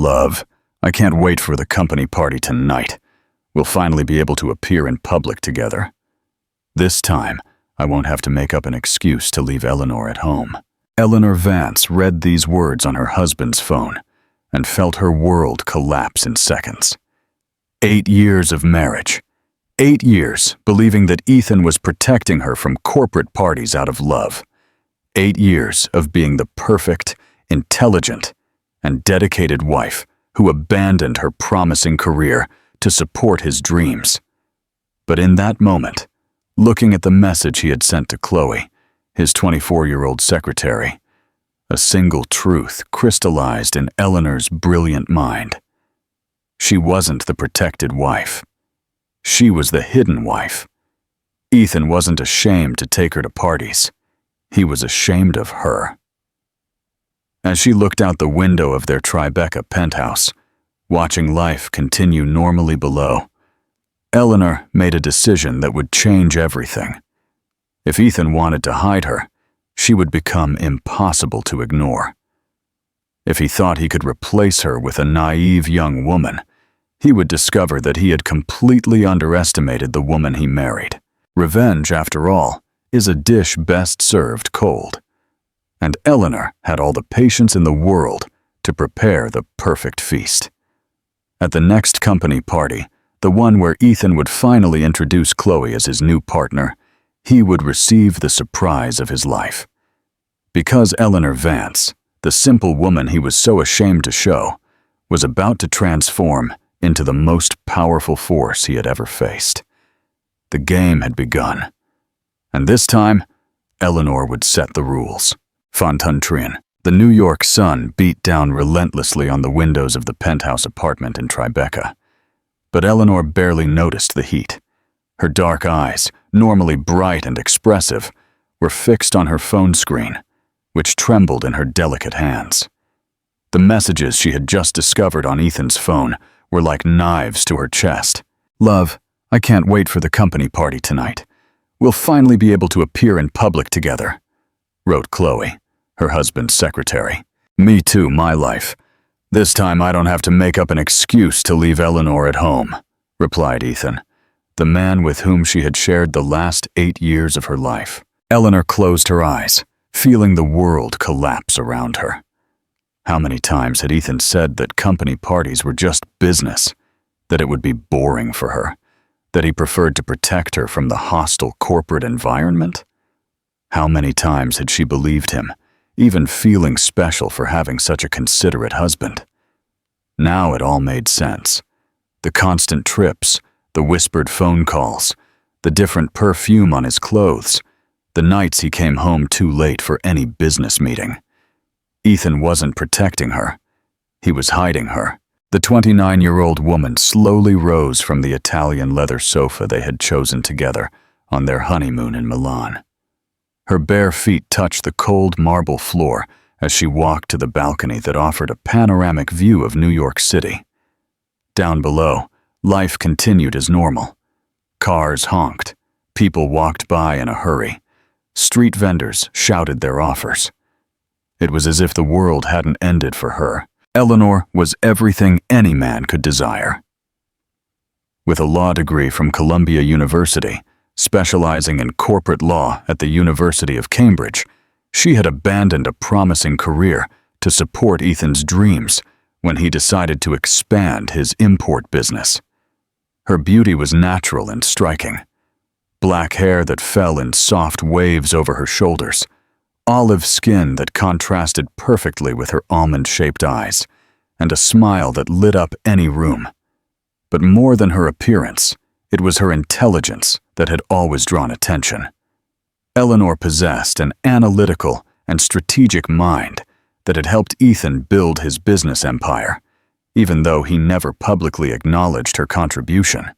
Love, I can't wait for the company party tonight. We'll finally be able to appear in public together. This time, I won't have to make up an excuse to leave Eleanor at home. Eleanor Vance read these words on her husband's phone and felt her world collapse in seconds. 8 years of marriage. 8 years believing that Ethan was protecting her from corporate parties out of love. 8 years of being the perfect, intelligent, and dedicated wife who abandoned her promising career to support his dreams. But in that moment, looking at the message he had sent to Chloe, his 24-year-old secretary, a single truth crystallized in Eleanor's brilliant mind. She wasn't the protected wife. She was the hidden wife. Ethan wasn't ashamed to take her to parties. He was ashamed of her. As she looked out the window of their Tribeca penthouse, watching life continue normally below, Eleanor made a decision that would change everything. If Ethan wanted to hide her, she would become impossible to ignore. If he thought he could replace her with a naive young woman, he would discover that he had completely underestimated the woman he married. Revenge, after all, is a dish best served cold. And Eleanor had all the patience in the world to prepare the perfect feast. At the next company party, the one where Ethan would finally introduce Chloe as his new partner, he would receive the surprise of his life. Because Eleanor Vance, the simple woman he was so ashamed to show, was about to transform into the most powerful force he had ever faced. The game had begun. And this time, Eleanor would set the rules. Fontaine, the New York sun beat down relentlessly on the windows of the penthouse apartment in Tribeca. But Eleanor barely noticed the heat. Her dark eyes, normally bright and expressive, were fixed on her phone screen, which trembled in her delicate hands. The messages she had just discovered on Ethan's phone were like knives to her chest. Love, I can't wait for the company party tonight. We'll finally be able to appear in public together, wrote Chloe, her husband's secretary. Me too, my life. This time I don't have to make up an excuse to leave Eleanor at home, replied Ethan, the man with whom she had shared the last 8 years of her life. Eleanor closed her eyes, feeling the world collapse around her. How many times had Ethan said that company parties were just business, that it would be boring for her, that he preferred to protect her from the hostile corporate environment? How many times had she believed him, even feeling special for having such a considerate husband? Now it all made sense. The constant trips, the whispered phone calls, the different perfume on his clothes, the nights he came home too late for any business meeting. Ethan wasn't protecting her. He was hiding her. The 29-year-old woman slowly rose from the Italian leather sofa they had chosen together on their honeymoon in Milan. Her bare feet touched the cold marble floor as she walked to the balcony that offered a panoramic view of New York City. Down below, life continued as normal. Cars honked. People walked by in a hurry. Street vendors shouted their offers. It was as if the world hadn't ended for her. Eleanor was everything any man could desire. With a law degree from Columbia University, specializing in corporate law at the University of Cambridge, she had abandoned a promising career to support Ethan's dreams when he decided to expand his import business. Her beauty was natural and striking. Black hair that fell in soft waves over her shoulders, olive skin that contrasted perfectly with her almond-shaped eyes, and a smile that lit up any room. But more than her appearance, it was her intelligence that had always drawn attention. Eleanor possessed an analytical and strategic mind that had helped Ethan build his business empire, even though he never publicly acknowledged her contribution.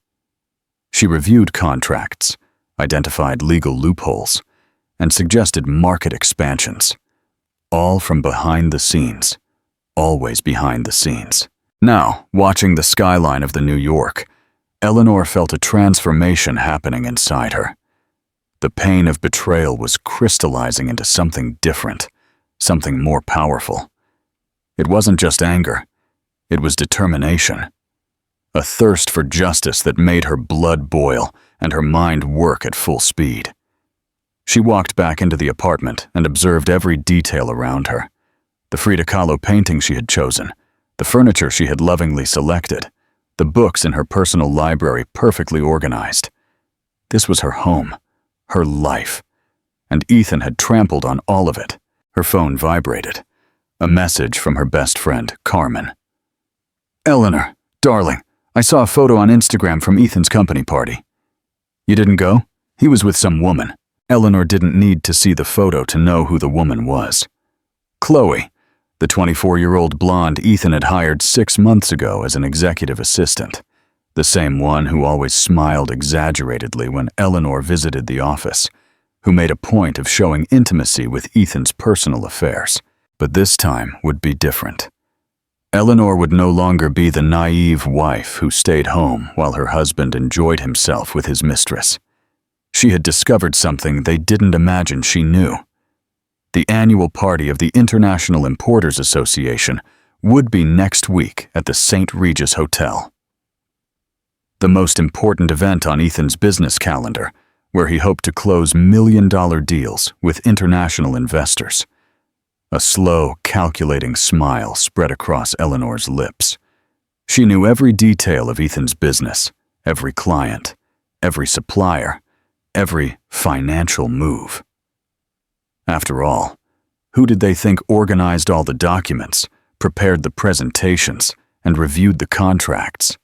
She reviewed contracts, identified legal loopholes, and suggested market expansions, all from behind the scenes, always behind the scenes. Now, watching the skyline of the New York, Eleanor felt a transformation happening inside her. The pain of betrayal was crystallizing into something different, something more powerful. It wasn't just anger. It was determination. A thirst for justice that made her blood boil and her mind work at full speed. She walked back into the apartment and observed every detail around her. The Frida Kahlo painting she had chosen, the furniture she had lovingly selected, the books in her personal library perfectly organized. This was her home, her life, and Ethan had trampled on all of it. Her phone vibrated. A message from her best friend, Carmen. "Eleanor, darling, I saw a photo on Instagram from Ethan's company party." "You didn't go?" "He was with some woman." Eleanor didn't need to see the photo to know who the woman was. Chloe, the 24-year-old blonde Ethan had hired 6 months ago as an executive assistant. The same one who always smiled exaggeratedly when Eleanor visited the office, who made a point of showing intimacy with Ethan's personal affairs. But this time would be different. Eleanor would no longer be the naive wife who stayed home while her husband enjoyed himself with his mistress. She had discovered something they didn't imagine she knew. The annual party of the International Importers Association would be next week at the St. Regis Hotel. The most important event on Ethan's business calendar, where he hoped to close million-dollar deals with international investors. A slow, calculating smile spread across Eleanor's lips. She knew every detail of Ethan's business, every client, every supplier, every financial move. After all, who did they think organized all the documents, prepared the presentations, and reviewed the contracts?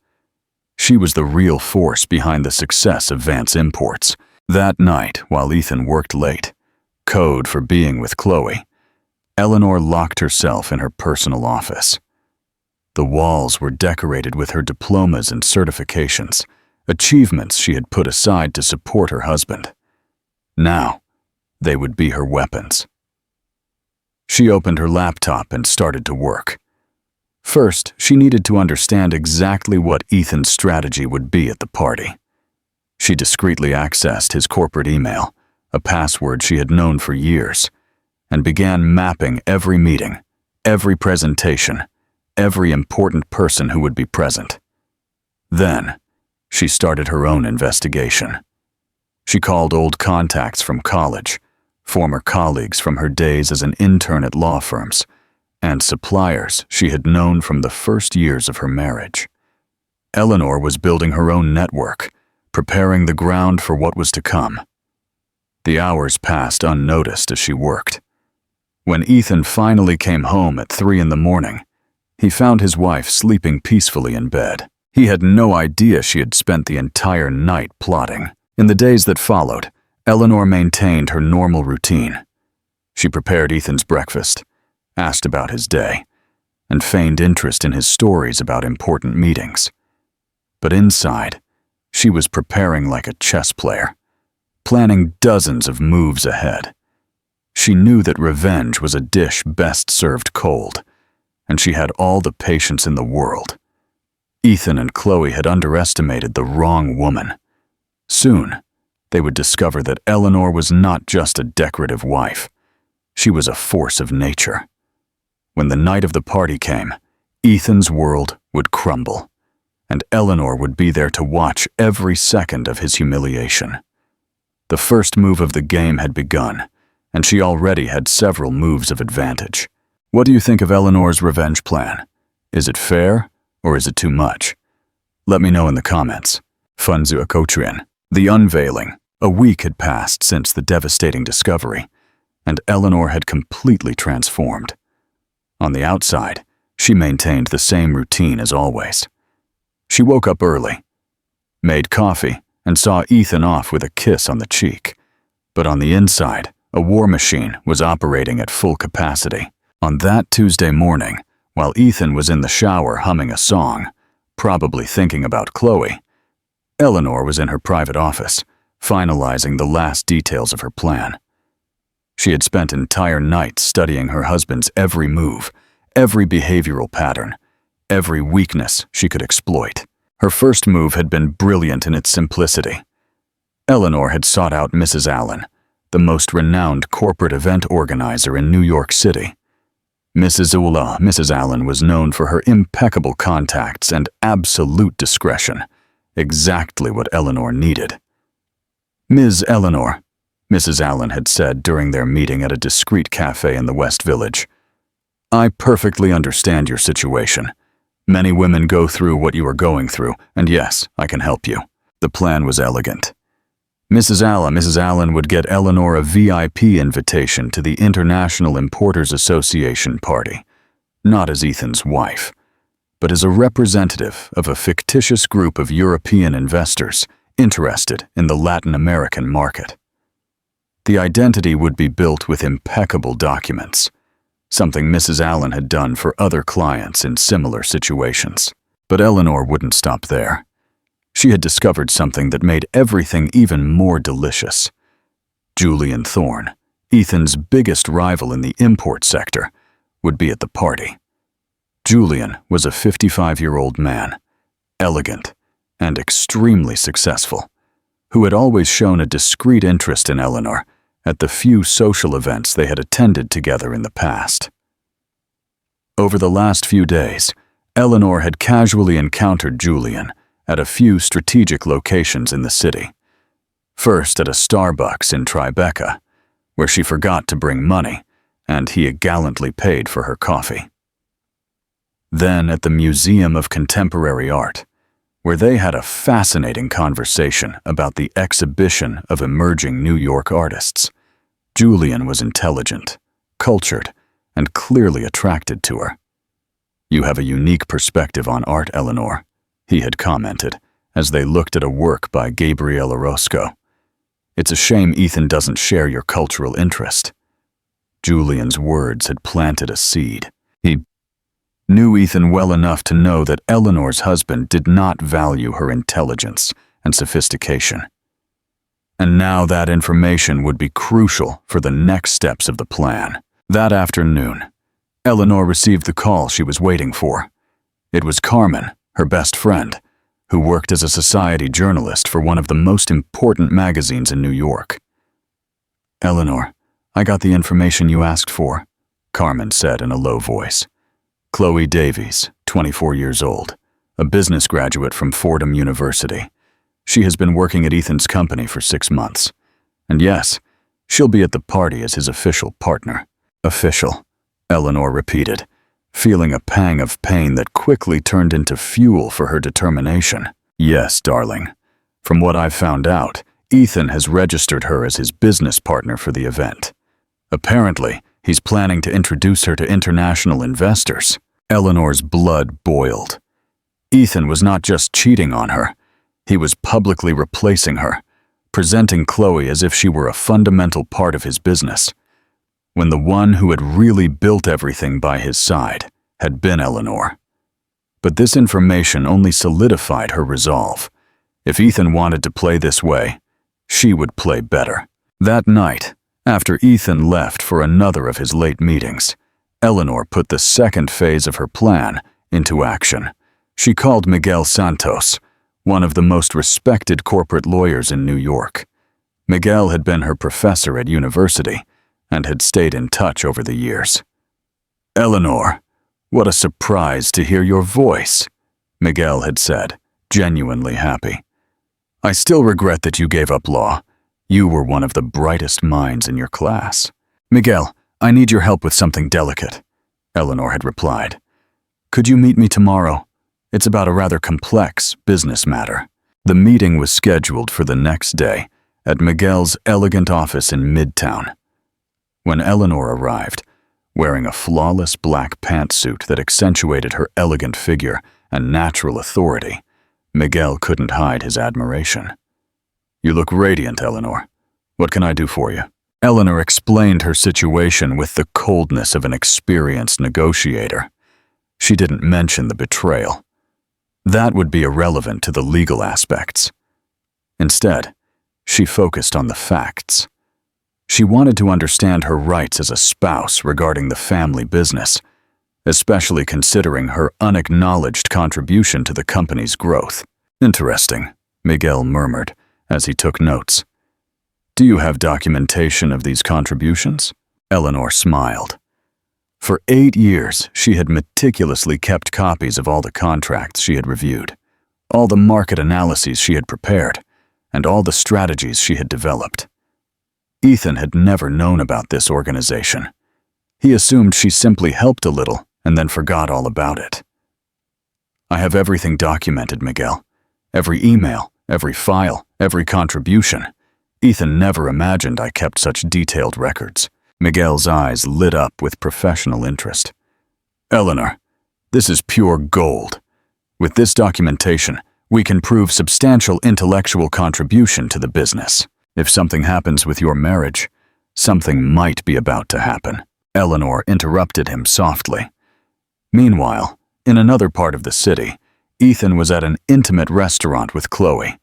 She was the real force behind the success of Vance Imports. That night, while Ethan worked late, code for being with Chloe, Eleanor locked herself in her personal office. The walls were decorated with her diplomas and certifications, achievements she had put aside to support her husband. Now, they would be her weapons. She opened her laptop and started to work. First, she needed to understand exactly what Ethan's strategy would be at the party. She discreetly accessed his corporate email, a password she had known for years, and began mapping every meeting, every presentation, every important person who would be present. Then, she started her own investigation. She called old contacts from college, former colleagues from her days as an intern at law firms, and suppliers she had known from the first years of her marriage. Eleanor was building her own network, preparing the ground for what was to come. The hours passed unnoticed as she worked. When Ethan finally came home at 3 in the morning, he found his wife sleeping peacefully in bed. He had no idea she had spent the entire night plotting. In the days that followed, Eleanor maintained her normal routine. She prepared Ethan's breakfast, asked about his day, and feigned interest in his stories about important meetings. But inside, she was preparing like a chess player, planning dozens of moves ahead. She knew that revenge was a dish best served cold, and she had all the patience in the world. Ethan and Chloe had underestimated the wrong woman. Soon, they would discover that Eleanor was not just a decorative wife. She was a force of nature. When the night of the party came, Ethan's world would crumble, and Eleanor would be there to watch every second of his humiliation. The first move of the game had begun, and she already had several moves of advantage. What do you think of Eleanor's revenge plan? Is it fair, or is it too much? Let me know in the comments. Funzu Akotrian. The unveiling. A week had passed since the devastating discovery, and Eleanor had completely transformed. On the outside, she maintained the same routine as always. She woke up early, made coffee, and saw Ethan off with a kiss on the cheek. But on the inside, a war machine was operating at full capacity. On that Tuesday morning, while Ethan was in the shower humming a song, probably thinking about Chloe, Eleanor was in her private office, finalizing the last details of her plan. She had spent entire nights studying her husband's every move, every behavioral pattern, every weakness she could exploit. Her first move had been brilliant in its simplicity. Eleanor had sought out Mrs. Allen, the most renowned corporate event organizer in New York City. Mrs. Allen was known for her impeccable contacts and absolute discretion, exactly what Eleanor needed. "Ms. Eleanor," Mrs. Allen had said during their meeting at a discreet cafe in the West Village, "I perfectly understand your situation. Many women go through what you are going through, and yes, I can help you." The plan was elegant. Mrs. Allen would get Eleanor a VIP invitation to the International Importers Association party, not as Ethan's wife, but as a representative of a fictitious group of European investors interested in the Latin American market. The identity would be built with impeccable documents, something Mrs. Allen had done for other clients in similar situations. But Eleanor wouldn't stop there. She had discovered something that made everything even more delicious. Julian Thorne, Ethan's biggest rival in the import sector, would be at the party. Julian was a 55-year-old man, elegant and extremely successful, who had always shown a discreet interest in Eleanor at the few social events they had attended together in the past. Over the last few days, Eleanor had casually encountered Julian at a few strategic locations in the city. First at a Starbucks in Tribeca, where she forgot to bring money, and he gallantly paid for her coffee. Then at the Museum of Contemporary Art, where they had a fascinating conversation about the exhibition of emerging New York artists. Julian was intelligent, cultured, and clearly attracted to her. "You have a unique perspective on art, Eleanor," he had commented as they looked at a work by Gabriel Orozco. "It's a shame Ethan doesn't share your cultural interest." Julian's words had planted a seed. He knew Ethan well enough to know that Eleanor's husband did not value her intelligence and sophistication. And now that information would be crucial for the next steps of the plan. That afternoon, Eleanor received the call she was waiting for. It was Carmen, her best friend, who worked as a society journalist for one of the most important magazines in New York. "Eleanor, I got the information you asked for," Carmen said in a low voice. "Chloe Davies, 24 years old, a business graduate from Fordham University. She has been working at Ethan's company for 6 months. And yes, she'll be at the party as his official partner." "Official," Eleanor repeated, feeling a pang of pain that quickly turned into fuel for her determination. "Yes, darling. From what I've found out, Ethan has registered her as his business partner for the event. Apparently, he's planning to introduce her to international investors." Eleanor's blood boiled. Ethan was not just cheating on her. He was publicly replacing her, presenting Chloe as if she were a fundamental part of his business, when the one who had really built everything by his side had been Eleanor. But this information only solidified her resolve. If Ethan wanted to play this way, she would play better. That night, after Ethan left for another of his late meetings, Eleanor put the second phase of her plan into action. She called Miguel Santos, one of the most respected corporate lawyers in New York. Miguel had been her professor at university and had stayed in touch over the years. "Eleanor, what a surprise to hear your voice," Miguel had said, genuinely happy. "I still regret that you gave up law. You were one of the brightest minds in your class." "Miguel, I need your help with something delicate," Eleanor had replied. "Could you meet me tomorrow? It's about a rather complex business matter." The meeting was scheduled for the next day at Miguel's elegant office in Midtown. When Eleanor arrived, wearing a flawless black pantsuit that accentuated her elegant figure and natural authority, Miguel couldn't hide his admiration. "You look radiant, Eleanor. What can I do for you?" Eleanor explained her situation with the coldness of an experienced negotiator. She didn't mention the betrayal. That would be irrelevant to the legal aspects. Instead, she focused on the facts. She wanted to understand her rights as a spouse regarding the family business, especially considering her unacknowledged contribution to the company's growth. "Interesting," Miguel murmured as he took notes. "Do you have documentation of these contributions?" Eleanor smiled. For 8 years, she had meticulously kept copies of all the contracts she had reviewed, all the market analyses she had prepared, and all the strategies she had developed. Ethan had never known about this organization. He assumed she simply helped a little and then forgot all about it. I have everything documented, Miguel. Every email, every file, every contribution. Ethan never imagined I kept such detailed records. Miguel's eyes lit up with professional interest. Eleanor, this is pure gold. With this documentation, we can prove substantial intellectual contribution to the business. If something happens with your marriage, something might be about to happen. Eleanor interrupted him softly. Meanwhile, in another part of the city, Ethan was at an intimate restaurant with Chloe,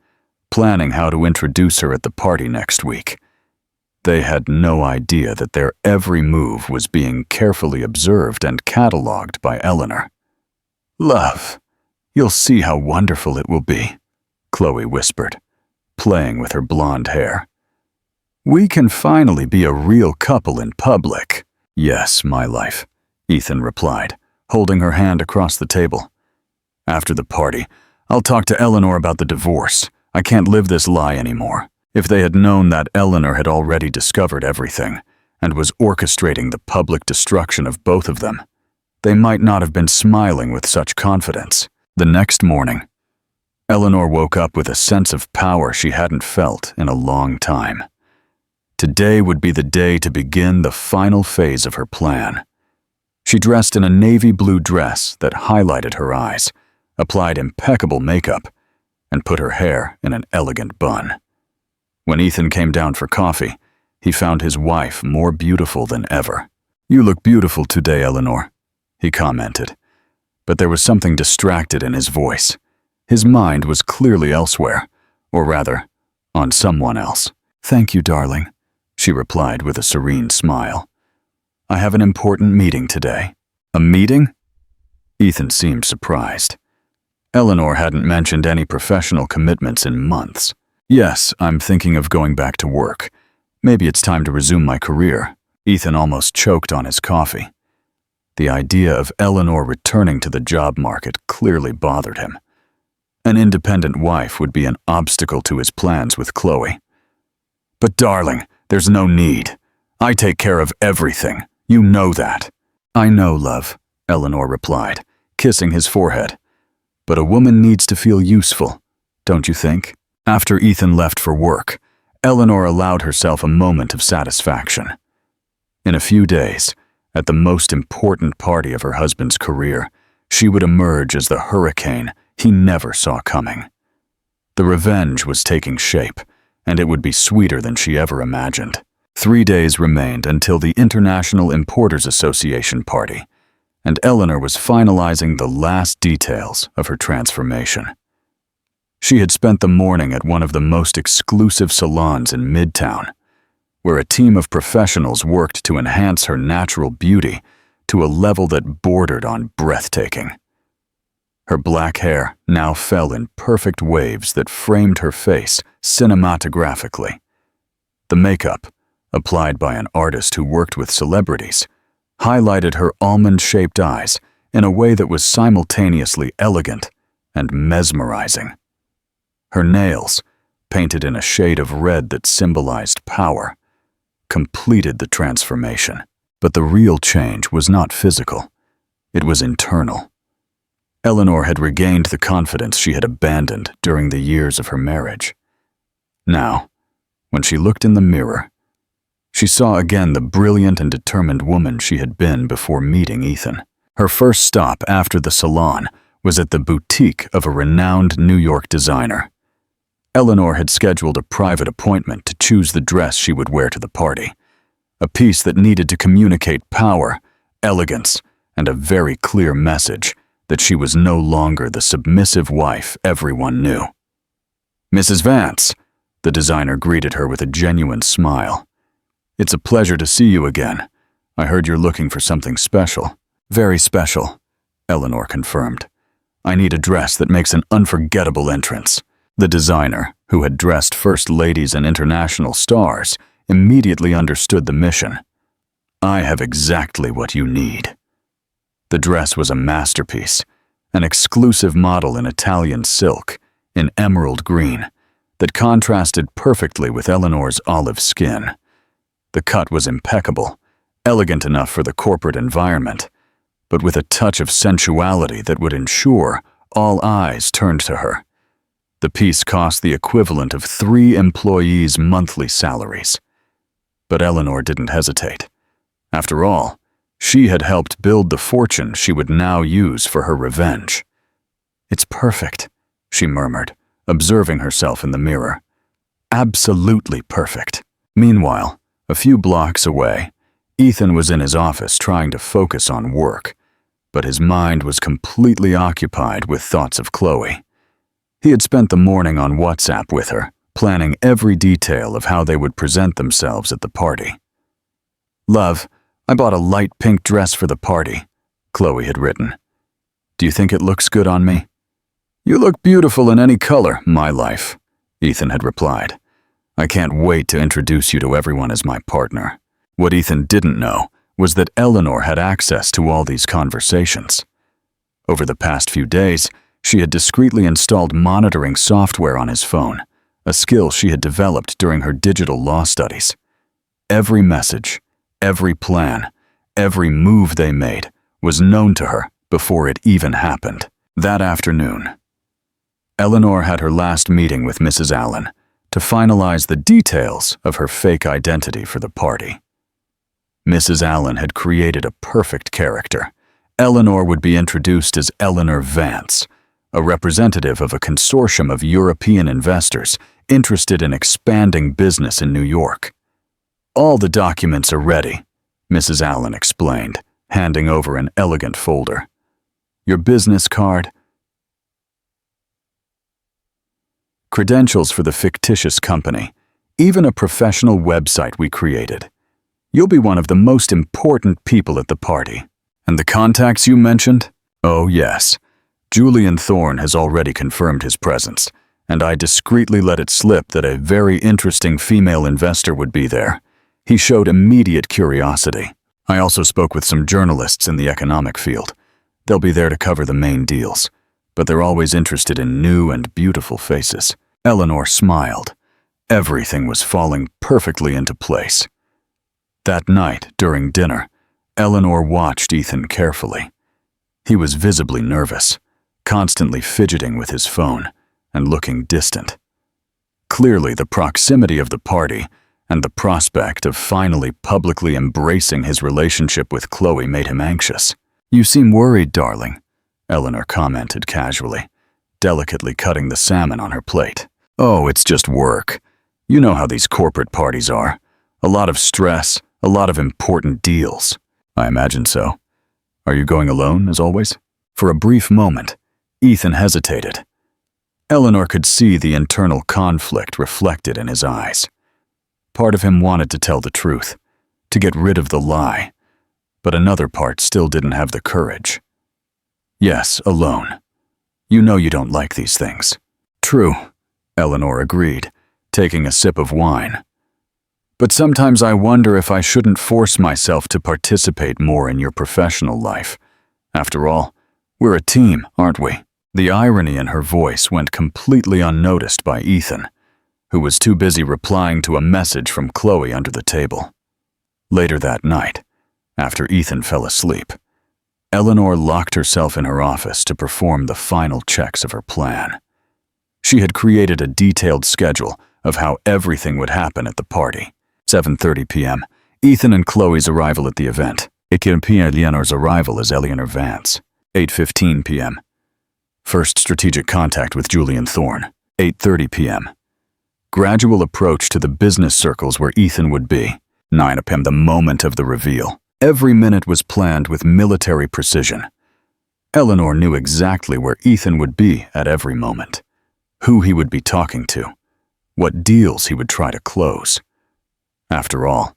planning how to introduce her at the party next week. They had no idea that their every move was being carefully observed and catalogued by Eleanor. Love, you'll see how wonderful it will be, Chloe whispered, playing with her blonde hair. We can finally be a real couple in public. Yes, my life, Ethan replied, holding her hand across the table. After the party, I'll talk to Eleanor about the divorce. I can't live this lie anymore. If they had known that Eleanor had already discovered everything and was orchestrating the public destruction of both of them, they might not have been smiling with such confidence. The next morning, Eleanor woke up with a sense of power she hadn't felt in a long time. Today would be the day to begin the final phase of her plan. She dressed in a navy blue dress that highlighted her eyes, applied impeccable makeup, and put her hair in an elegant bun. When Ethan came down for coffee, he found his wife more beautiful than ever. You look beautiful today, Eleanor, he commented, but there was something distracted in his voice. His mind was clearly elsewhere, or rather, on someone else. Thank you, darling, she replied with a serene smile. I have an important meeting today. A meeting? Ethan seemed surprised. Eleanor hadn't mentioned any professional commitments in months. Yes, I'm thinking of going back to work. Maybe it's time to resume my career. Ethan almost choked on his coffee. The idea of Eleanor returning to the job market clearly bothered him. An independent wife would be an obstacle to his plans with Chloe. But darling, there's no need. I take care of everything. You know that. I know, love, Eleanor replied, kissing his forehead. But a woman needs to feel useful, don't you think? After Ethan left for work, Eleanor allowed herself a moment of satisfaction. In a few days, at the most important party of her husband's career, she would emerge as the hurricane he never saw coming. The revenge was taking shape, and it would be sweeter than she ever imagined. 3 days remained until the International Importers Association party, and Eleanor was finalizing the last details of her transformation. She had spent the morning at one of the most exclusive salons in Midtown, where a team of professionals worked to enhance her natural beauty to a level that bordered on breathtaking. Her black hair now fell in perfect waves that framed her face cinematographically. The makeup, applied by an artist who worked with celebrities, highlighted her almond-shaped eyes in a way that was simultaneously elegant and mesmerizing. Her nails, painted in a shade of red that symbolized power, completed the transformation. But the real change was not physical. It was internal. Eleanor had regained the confidence she had abandoned during the years of her marriage. Now, when she looked in the mirror, she saw again the brilliant and determined woman she had been before meeting Ethan. Her first stop after the salon was at the boutique of a renowned New York designer. Eleanor had scheduled a private appointment to choose the dress she would wear to the party, a piece that needed to communicate power, elegance, and a very clear message that she was no longer the submissive wife everyone knew. Mrs. Vance, the designer greeted her with a genuine smile. It's a pleasure to see you again. I heard you're looking for something special. Very special, Eleanor confirmed. I need a dress that makes an unforgettable entrance. The designer, who had dressed first ladies and international stars, immediately understood the mission. I have exactly what you need." The dress was a masterpiece, an exclusive model in Italian silk, in emerald green, that contrasted perfectly with Eleanor's olive skin. The cut was impeccable, elegant enough for the corporate environment, but with a touch of sensuality that would ensure all eyes turned to her. The piece cost the equivalent of 3 employees' monthly salaries. But Eleanor didn't hesitate. After all, she had helped build the fortune she would now use for her revenge. "It's perfect," she murmured, observing herself in the mirror. "Absolutely perfect." Meanwhile, a few blocks away, Ethan was in his office trying to focus on work, but his mind was completely occupied with thoughts of Chloe. He had spent the morning on WhatsApp with her, planning every detail of how they would present themselves at the party. "Love, I bought a light pink dress for the party," Chloe had written. "Do you think it looks good on me?" "You look beautiful in any color, my life," Ethan had replied. "I can't wait to introduce you to everyone as my partner." What Ethan didn't know was that Eleanor had access to all these conversations. Over the past few days, she had discreetly installed monitoring software on his phone, a skill she had developed during her digital law studies. Every message, every plan, every move they made was known to her before it even happened. That afternoon, Eleanor had her last meeting with Mrs. Allen to finalize the details of her fake identity for the party. Mrs. Allen had created a perfect character. Eleanor would be introduced as Eleanor Vance, a representative of a consortium of European investors interested in expanding business in New York. "All the documents are ready," Mrs. Allen explained, handing over an elegant folder. "Your business card, credentials for the fictitious company, even a professional website we created. You'll be one of the most important people at the party." "And the contacts you mentioned?" "Oh, yes. Julian Thorne has already confirmed his presence, and I discreetly let it slip that a very interesting female investor would be there. He showed immediate curiosity. I also spoke with some journalists in the economic field. They'll be there to cover the main deals, but they're always interested in new and beautiful faces." Eleanor smiled. Everything was falling perfectly into place. That night, during dinner, Eleanor watched Ethan carefully. He was visibly nervous, constantly fidgeting with his phone and looking distant. Clearly, the proximity of the party and the prospect of finally publicly embracing his relationship with Chloe made him anxious. "You seem worried, darling," Eleanor commented casually, delicately cutting the salmon on her plate. "Oh, it's just work. You know how these corporate parties are. A lot of stress, a lot of important deals." "I imagine so. Are you going alone, as always?" For a brief moment, Ethan hesitated. Eleanor could see the internal conflict reflected in his eyes. Part of him wanted to tell the truth, to get rid of the lie, but another part still didn't have the courage. "Yes, alone. You know you don't like these things." "True," Eleanor agreed, taking a sip of wine. "But sometimes I wonder if I shouldn't force myself to participate more in your professional life. After all, we're a team, aren't we?" The irony in her voice went completely unnoticed by Ethan, who was too busy replying to a message from Chloe under the table. Later that night, after Ethan fell asleep, Eleanor locked herself in her office to perform the final checks of her plan. She had created a detailed schedule of how everything would happen at the party. 7:30 p.m., Ethan and Chloe's arrival at the event. 8 p.m. Eleanor's arrival as Eleanor Vance. 8:15 p.m. First strategic contact with Julian Thorne. 8:30 p.m. Gradual approach to the business circles where Ethan would be. 9 p.m. The moment of the reveal. Every minute was planned with military precision. Eleanor knew exactly where Ethan would be at every moment, who he would be talking to, what deals he would try to close. After all,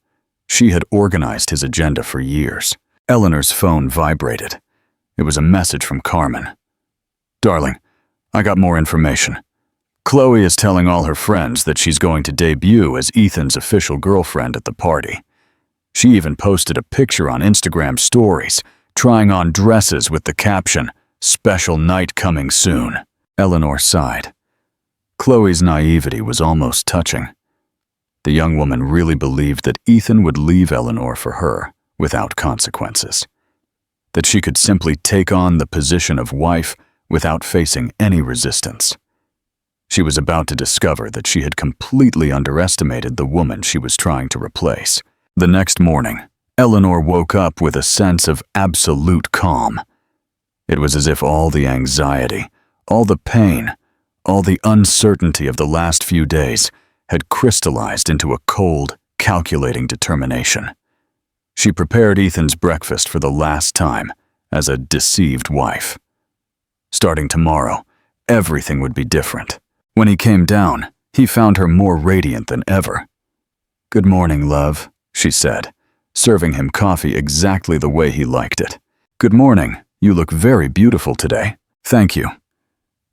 she had organized his agenda for years. Eleanor's phone vibrated. It was a message from Carmen. "Darling, I got more information. Chloe is telling all her friends that she's going to debut as Ethan's official girlfriend at the party. She even posted a picture on Instagram stories, trying on dresses with the caption, "Special night coming soon." Eleanor sighed. Chloe's naivety was almost touching. The young woman really believed that Ethan would leave Eleanor for her without consequences. That she could simply take on the position of wife without facing any resistance. She was about to discover that she had completely underestimated the woman she was trying to replace. The next morning, Eleanor woke up with a sense of absolute calm. It was as if all the anxiety, all the pain, all the uncertainty of the last few days had crystallized into a cold, calculating determination. She prepared Ethan's breakfast for the last time as a deceived wife. Starting tomorrow, everything would be different. When he came down, he found her more radiant than ever. "Good morning, love," she said, serving him coffee exactly the way he liked it. "Good morning. You look very beautiful today." "Thank you.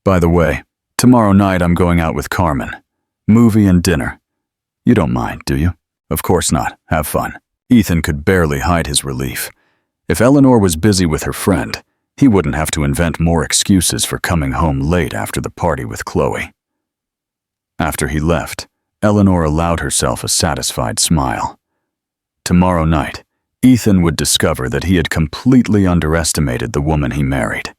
By the way, tomorrow night I'm going out with Carmen. Movie and dinner. You don't mind, do you?" "Of course not. Have fun." Ethan could barely hide his relief. If Eleanor was busy with her friend, he wouldn't have to invent more excuses for coming home late after the party with Chloe. After he left, Eleanor allowed herself a satisfied smile. Tomorrow night, Ethan would discover that he had completely underestimated the woman he married.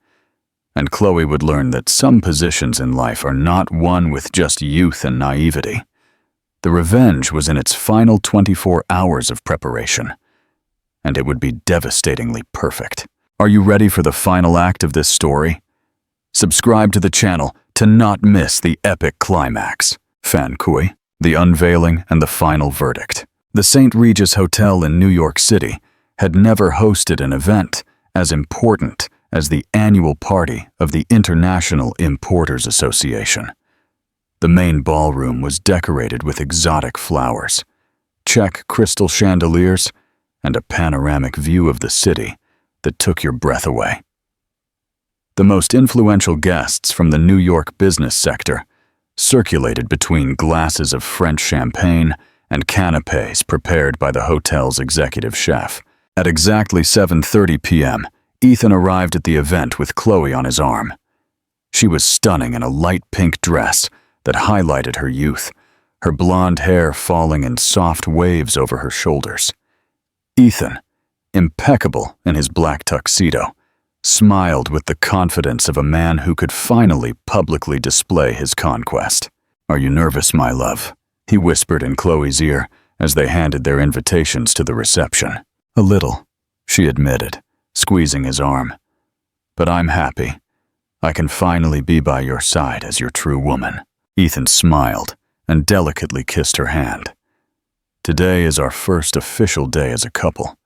And Chloe would learn that some positions in life are not won with just youth and naivety. The revenge was in its final 24 hours of preparation, and it would be devastatingly perfect. Are you ready for the final act of this story? Subscribe to the channel to not miss the epic climax. Fan Kui, the unveiling and the final verdict. The St. Regis Hotel in New York City had never hosted an event as important as the annual party of the International Importers Association. The main ballroom was decorated with exotic flowers, Czech crystal chandeliers, and a panoramic view of the city that took your breath away. The most influential guests from the New York business sector circulated between glasses of French champagne and canapés prepared by the hotel's executive chef. At exactly 7:30 p.m., Ethan arrived at the event with Chloe on his arm. She was stunning in a light pink dress that highlighted her youth, her blonde hair falling in soft waves over her shoulders. Ethan, impeccable in his black tuxedo, smiled with the confidence of a man who could finally publicly display his conquest. "Are you nervous, my love?" he whispered in Chloe's ear as they handed their invitations to the reception. "A little," she admitted, squeezing his arm. "But I'm happy. I can finally be by your side as your true woman." Ethan smiled and delicately kissed her hand. "Today is our first official day as a couple,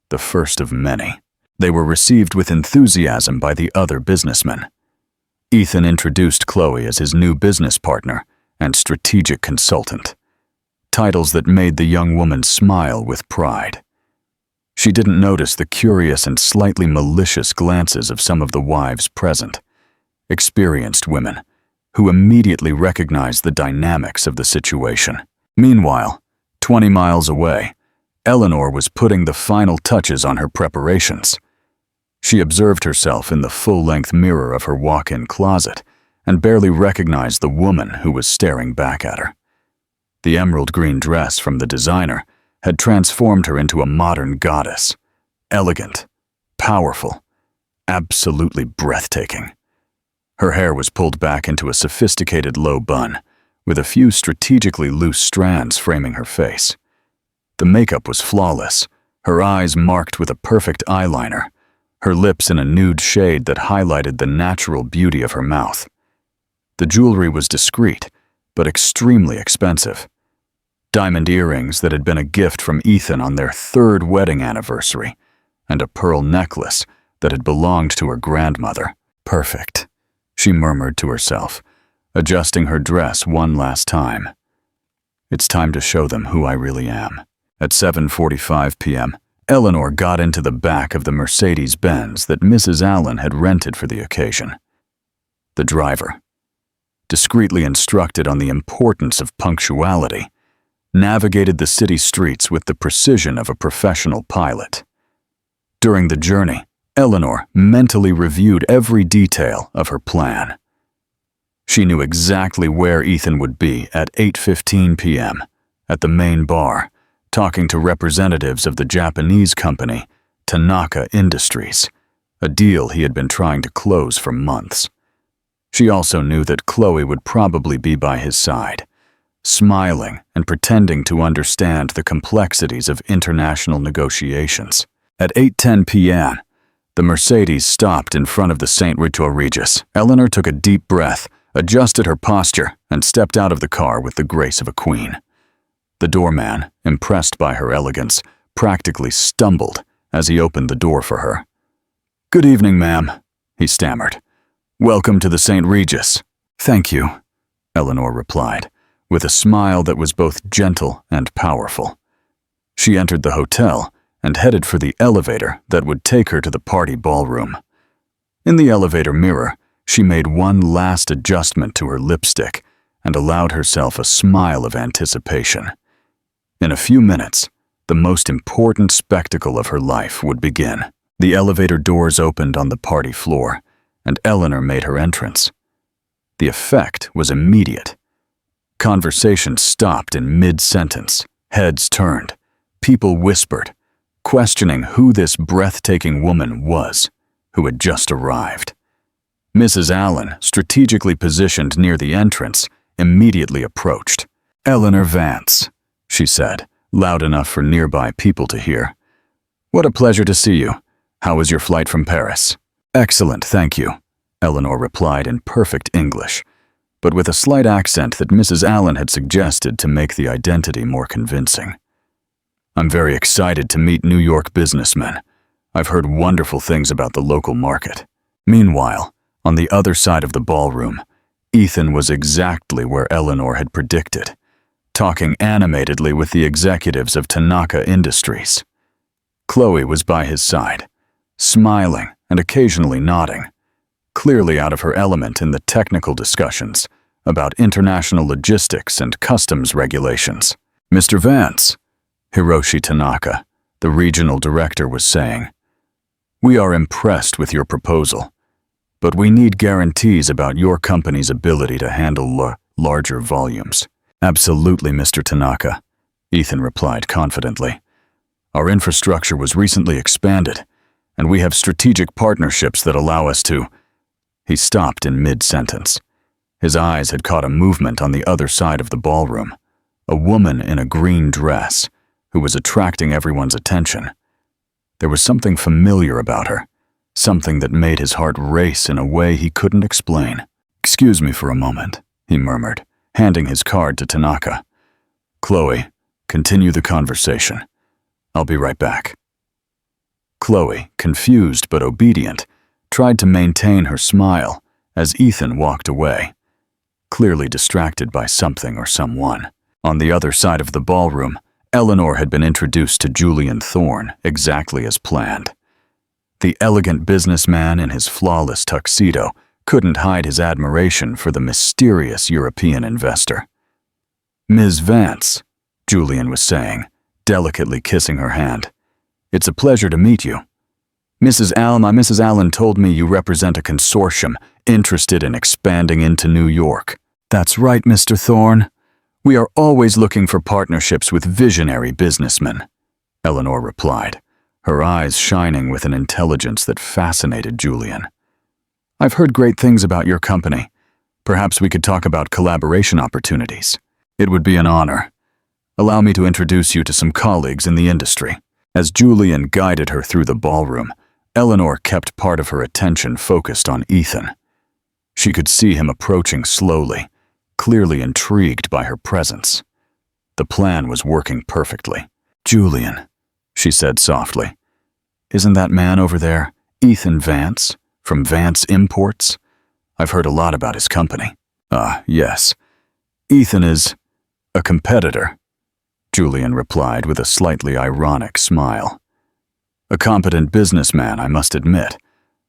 the first of many." They were received with enthusiasm by the other businessmen. Ethan introduced Chloe as his new business partner and strategic consultant, titles that made the young woman smile with pride. She didn't notice the curious and slightly malicious glances of some of the wives present, experienced women who immediately recognized the dynamics of the situation. Meanwhile, 20 miles away, Eleanor was putting the final touches on her preparations. She observed herself in the full-length mirror of her walk-in closet and barely recognized the woman who was staring back at her. The emerald green dress from the designer had transformed her into a modern goddess, elegant, powerful, absolutely breathtaking. Her hair was pulled back into a sophisticated low bun, with a few strategically loose strands framing her face. The makeup was flawless, her eyes marked with a perfect eyeliner, her lips in a nude shade that highlighted the natural beauty of her mouth. The jewelry was discreet, but extremely expensive. Diamond earrings that had been a gift from Ethan on their 3rd wedding anniversary, and a pearl necklace that had belonged to her grandmother. "Perfect," she murmured to herself, adjusting her dress one last time. "It's time to show them who I really am." At 7:45 p.m., Eleanor got into the back of the Mercedes-Benz that Mrs. Allen had rented for the occasion. The driver, discreetly instructed on the importance of punctuality, navigated the city streets with the precision of a professional pilot. During the journey, Eleanor mentally reviewed every detail of her plan. She knew exactly where Ethan would be at 8:15 p.m. at the main bar, talking to representatives of the Japanese company Tanaka Industries, a deal he had been trying to close for months. She also knew that Chloe would probably be by his side, smiling and pretending to understand the complexities of international negotiations. At 8:10 p.m., the Mercedes stopped in front of the St. Regis. Eleanor took a deep breath, adjusted her posture, and stepped out of the car with the grace of a queen. The doorman, impressed by her elegance, practically stumbled as he opened the door for her. "Good evening, ma'am," he stammered. "Welcome to the St. Regis." "Thank you," Eleanor replied, with a smile that was both gentle and powerful. She entered the hotel and headed for the elevator that would take her to the party ballroom. In the elevator mirror, she made one last adjustment to her lipstick and allowed herself a smile of anticipation. In a few minutes, the most important spectacle of her life would begin. The elevator doors opened on the party floor, and Eleanor made her entrance. The effect was immediate. Conversation stopped in mid-sentence, heads turned, people whispered, questioning who this breathtaking woman was who had just arrived. Mrs. Allen, strategically positioned near the entrance, immediately approached. "Eleanor Vance," she said, loud enough for nearby people to hear. "What a pleasure to see you. How was your flight from Paris?" "Excellent, thank you," Eleanor replied in perfect English, but with a slight accent that Mrs. Allen had suggested to make the identity more convincing. "I'm very excited to meet New York businessmen. I've heard wonderful things about the local market." Meanwhile, on the other side of the ballroom, Ethan was exactly where Eleanor had predicted, talking animatedly with the executives of Tanaka Industries. Chloe was by his side, smiling and occasionally nodding, clearly out of her element in the technical discussions about international logistics and customs regulations. "Mr. Vance," Hiroshi Tanaka, the regional director, was saying, "we are impressed with your proposal, but we need guarantees about your company's ability to handle larger volumes." "Absolutely, Mr. Tanaka," Ethan replied confidently. "Our infrastructure was recently expanded, and we have strategic partnerships that allow us to—" He stopped in mid-sentence. His eyes had caught a movement on the other side of the ballroom, a woman in a green dress who was attracting everyone's attention. There was something familiar about her, something that made his heart race in a way he couldn't explain. "Excuse me for a moment," he murmured, handing his card to Tanaka. "Chloe, continue the conversation. I'll be right back." Chloe, confused but obedient, tried to maintain her smile as Ethan walked away, clearly distracted by something or someone. On the other side of the ballroom, Eleanor had been introduced to Julian Thorne exactly as planned. The elegant businessman in his flawless tuxedo couldn't hide his admiration for the mysterious European investor. "Ms. Vance," Julian was saying, delicately kissing her hand. "It's a pleasure to meet you. Mrs. Allen told me you represent a consortium interested in expanding into New York." "That's right, Mr. Thorne. We are always looking for partnerships with visionary businessmen," Eleanor replied, her eyes shining with an intelligence that fascinated Julian. "I've heard great things about your company. Perhaps we could talk about collaboration opportunities." "It would be an honor. Allow me to introduce you to some colleagues in the industry." As Julian guided her through the ballroom, Eleanor kept part of her attention focused on Ethan. She could see him approaching slowly, clearly intrigued by her presence. The plan was working perfectly. "Julian," she said softly, "isn't that man over there Ethan Vance, from Vance Imports? I've heard a lot about his company." Yes. Ethan is a competitor," Julian replied with a slightly ironic smile. "A competent businessman, I must admit,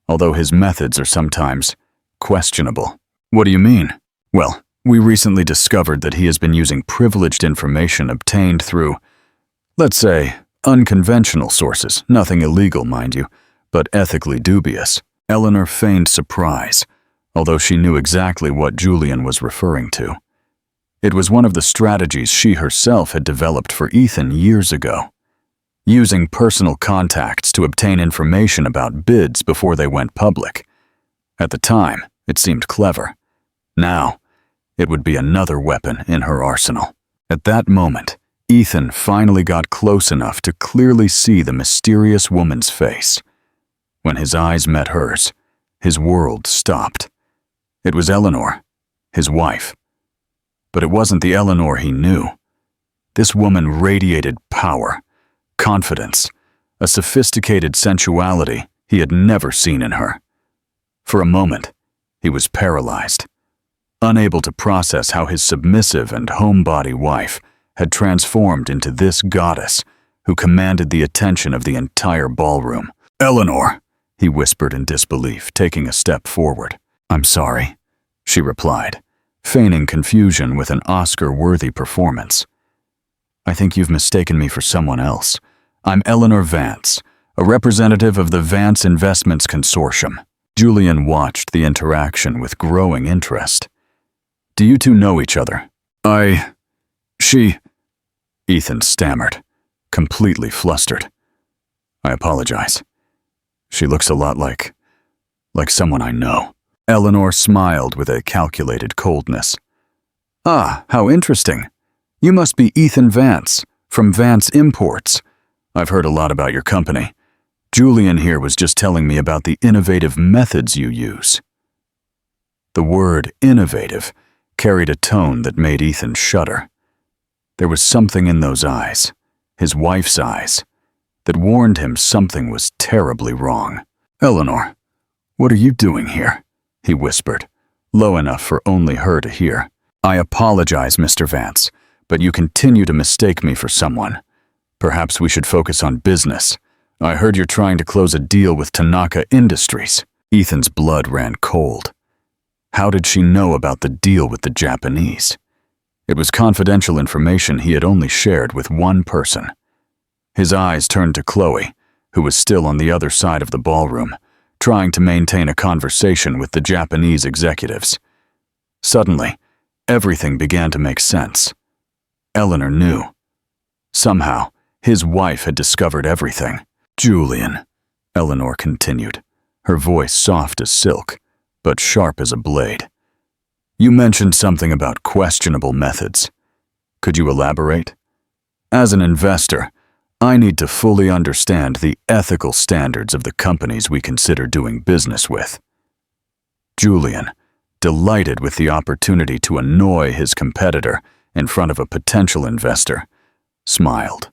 although his methods are sometimes questionable." "What do you mean?" "Well, We recently discovered that he has been using privileged information obtained through, let's say, unconventional sources, nothing illegal, mind you, but ethically dubious. Eleanor feigned surprise, although she knew exactly what Julian was referring to. It was one of the strategies she herself had developed for Ethan years ago, using personal contacts to obtain information about bids before they went public. At the time, it seemed clever. Now, it would be another weapon in her arsenal. At that moment, Ethan finally got close enough to clearly see the mysterious woman's face. When his eyes met hers, his world stopped. It was Eleanor, his wife. But it wasn't the Eleanor he knew. This woman radiated power, confidence, a sophisticated sensuality he had never seen in her. For a moment, he was paralyzed, unable to process how his submissive and homebody wife had transformed into this goddess who commanded the attention of the entire ballroom. "Eleanor," he whispered in disbelief, taking a step forward. "I'm sorry," she replied, feigning confusion with an Oscar-worthy performance. "I think you've mistaken me for someone else. I'm Eleanor Vance, a representative of the Vance Investments Consortium." Julian watched the interaction with growing interest. "Do you two know each other?" She... Ethan stammered, completely flustered. "I apologize. She looks a lot like someone I know." Eleanor smiled with a calculated coldness. "Ah, how interesting. You must be Ethan Vance, from Vance Imports. I've heard a lot about your company. Julian here was just telling me about the innovative methods you use." The word innovative carried a tone that made Ethan shudder. There was something in those eyes, his wife's eyes, that warned him something was terribly wrong. "Eleanor, what are you doing here?" he whispered, low enough for only her to hear. "I apologize, Mr. Vance, but you continue to mistake me for someone. Perhaps we should focus on business. I heard you're trying to close a deal with Tanaka Industries." Ethan's blood ran cold. How did she know about the deal with the Japanese? It was confidential information he had only shared with one person. His eyes turned to Chloe, who was still on the other side of the ballroom, trying to maintain a conversation with the Japanese executives. Suddenly, everything began to make sense. Eleanor knew. Somehow, his wife had discovered everything. "Julian," Eleanor continued, her voice soft as silk, but sharp as a blade. "You mentioned something about questionable methods. Could you elaborate? As an investor, I need to fully understand the ethical standards of the companies we consider doing business with." Julian, delighted with the opportunity to annoy his competitor in front of a potential investor, smiled.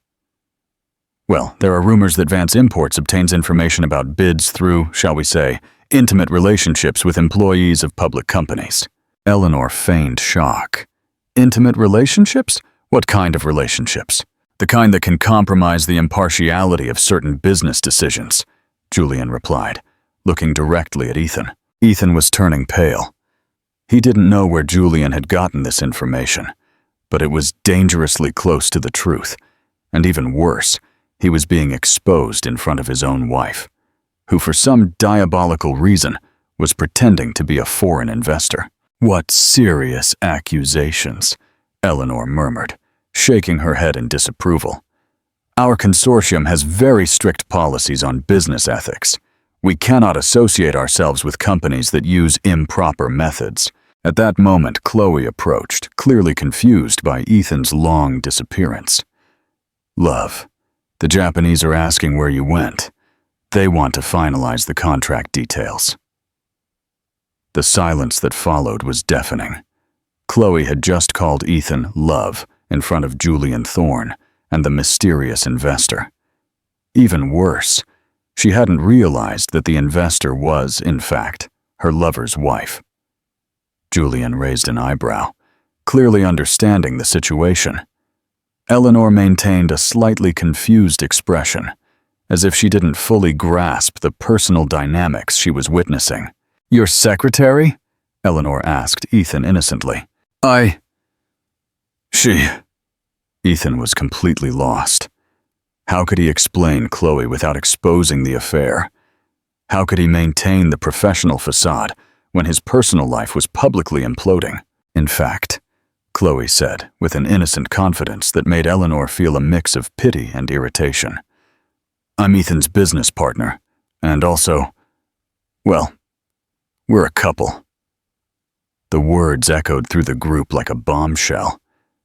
"Well, there are rumors that Vance Imports obtains information about bids through, shall we say, intimate relationships with employees of public companies." Eleanor feigned shock. "Intimate relationships? What kind of relationships?" "The kind that can compromise the impartiality of certain business decisions," Julian replied, looking directly at Ethan. Ethan was turning pale. He didn't know where Julian had gotten this information, but it was dangerously close to the truth, and even worse, he was being exposed in front of his own wife, who for some diabolical reason was pretending to be a foreign investor. "What serious accusations," Eleanor murmured, shaking her head in disapproval. "Our consortium has very strict policies on business ethics. We cannot associate ourselves with companies that use improper methods." At that moment, Chloe approached, clearly confused by Ethan's long disappearance. "Love, the Japanese are asking where you went. They want to finalize the contract details." The silence that followed was deafening. Chloe had just called Ethan Love in front of Julian Thorne and the mysterious investor. Even worse, she hadn't realized that the investor was, in fact, her lover's wife. Julian raised an eyebrow, clearly understanding the situation. Eleanor maintained a slightly confused expression, as if she didn't fully grasp the personal dynamics she was witnessing. "Your secretary?" Eleanor asked Ethan innocently. She... Ethan was completely lost. How could he explain Chloe without exposing the affair? How could he maintain the professional facade when his personal life was publicly imploding? In fact, Chloe said with an innocent confidence that made Eleanor feel a mix of pity and irritation. I'm Ethan's business partner, and also, well, we're a couple. The words echoed through the group like a bombshell.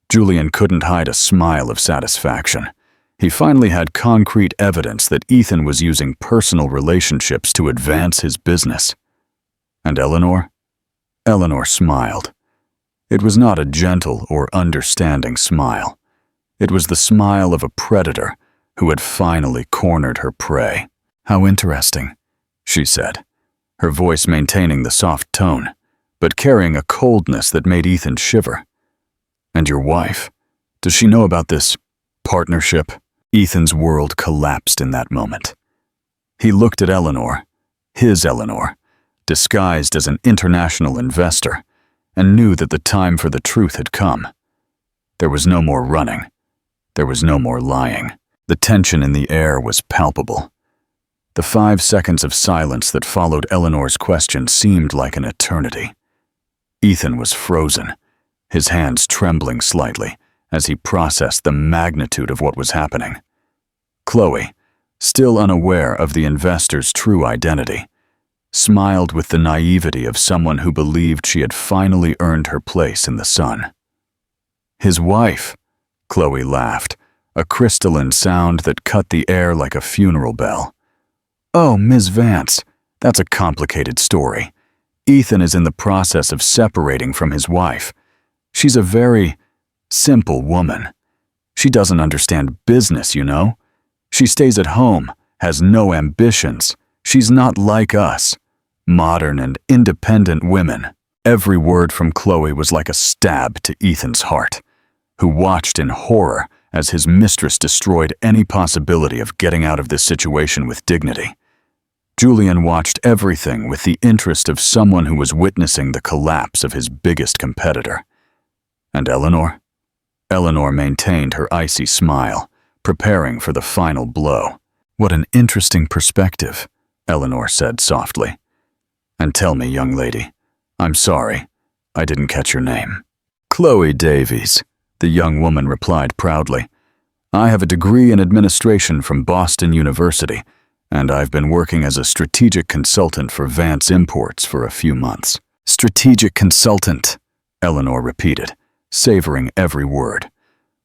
Julian couldn't hide a smile of satisfaction. He finally had concrete evidence that Ethan was using personal relationships to advance his business. And Eleanor? Eleanor smiled. It was not a gentle or understanding smile. It was the smile of a predator who had finally cornered her prey. How interesting, she said, her voice maintaining the soft tone, but carrying a coldness that made Ethan shiver. And your wife? Does she know about this partnership? Ethan's world collapsed in that moment. He looked at Eleanor, his Eleanor, disguised as an international investor, and knew that the time for the truth had come. There was no more running. There was no more lying. The tension in the air was palpable. The 5 seconds of silence that followed Eleanor's question seemed like an eternity. Ethan was frozen, his hands trembling slightly as he processed the magnitude of what was happening. Chloe, still unaware of the investor's true identity, smiled with the naivety of someone who believed she had finally earned her place in the sun. His wife, Chloe laughed, a crystalline sound that cut the air like a funeral bell. Oh, Ms. Vance, that's a complicated story. Ethan is in the process of separating from his wife. She's a very simple woman. She doesn't understand business, you know. She stays at home, has no ambitions. She's not like us, modern and independent women. Every word from Chloe was like a stab to Ethan's heart, who watched in horror as his mistress destroyed any possibility of getting out of this situation with dignity. Julian watched everything with the interest of someone who was witnessing the collapse of his biggest competitor. And Eleanor? Eleanor maintained her icy smile, preparing for the final blow. What an interesting perspective, Eleanor said softly. And tell me, young lady, I'm sorry, I didn't catch your name. Chloe Davies, the young woman replied proudly. I have a degree in administration from Boston University, and I've been working as a strategic consultant for Vance Imports for a few months. Strategic consultant, Eleanor repeated, savoring every word.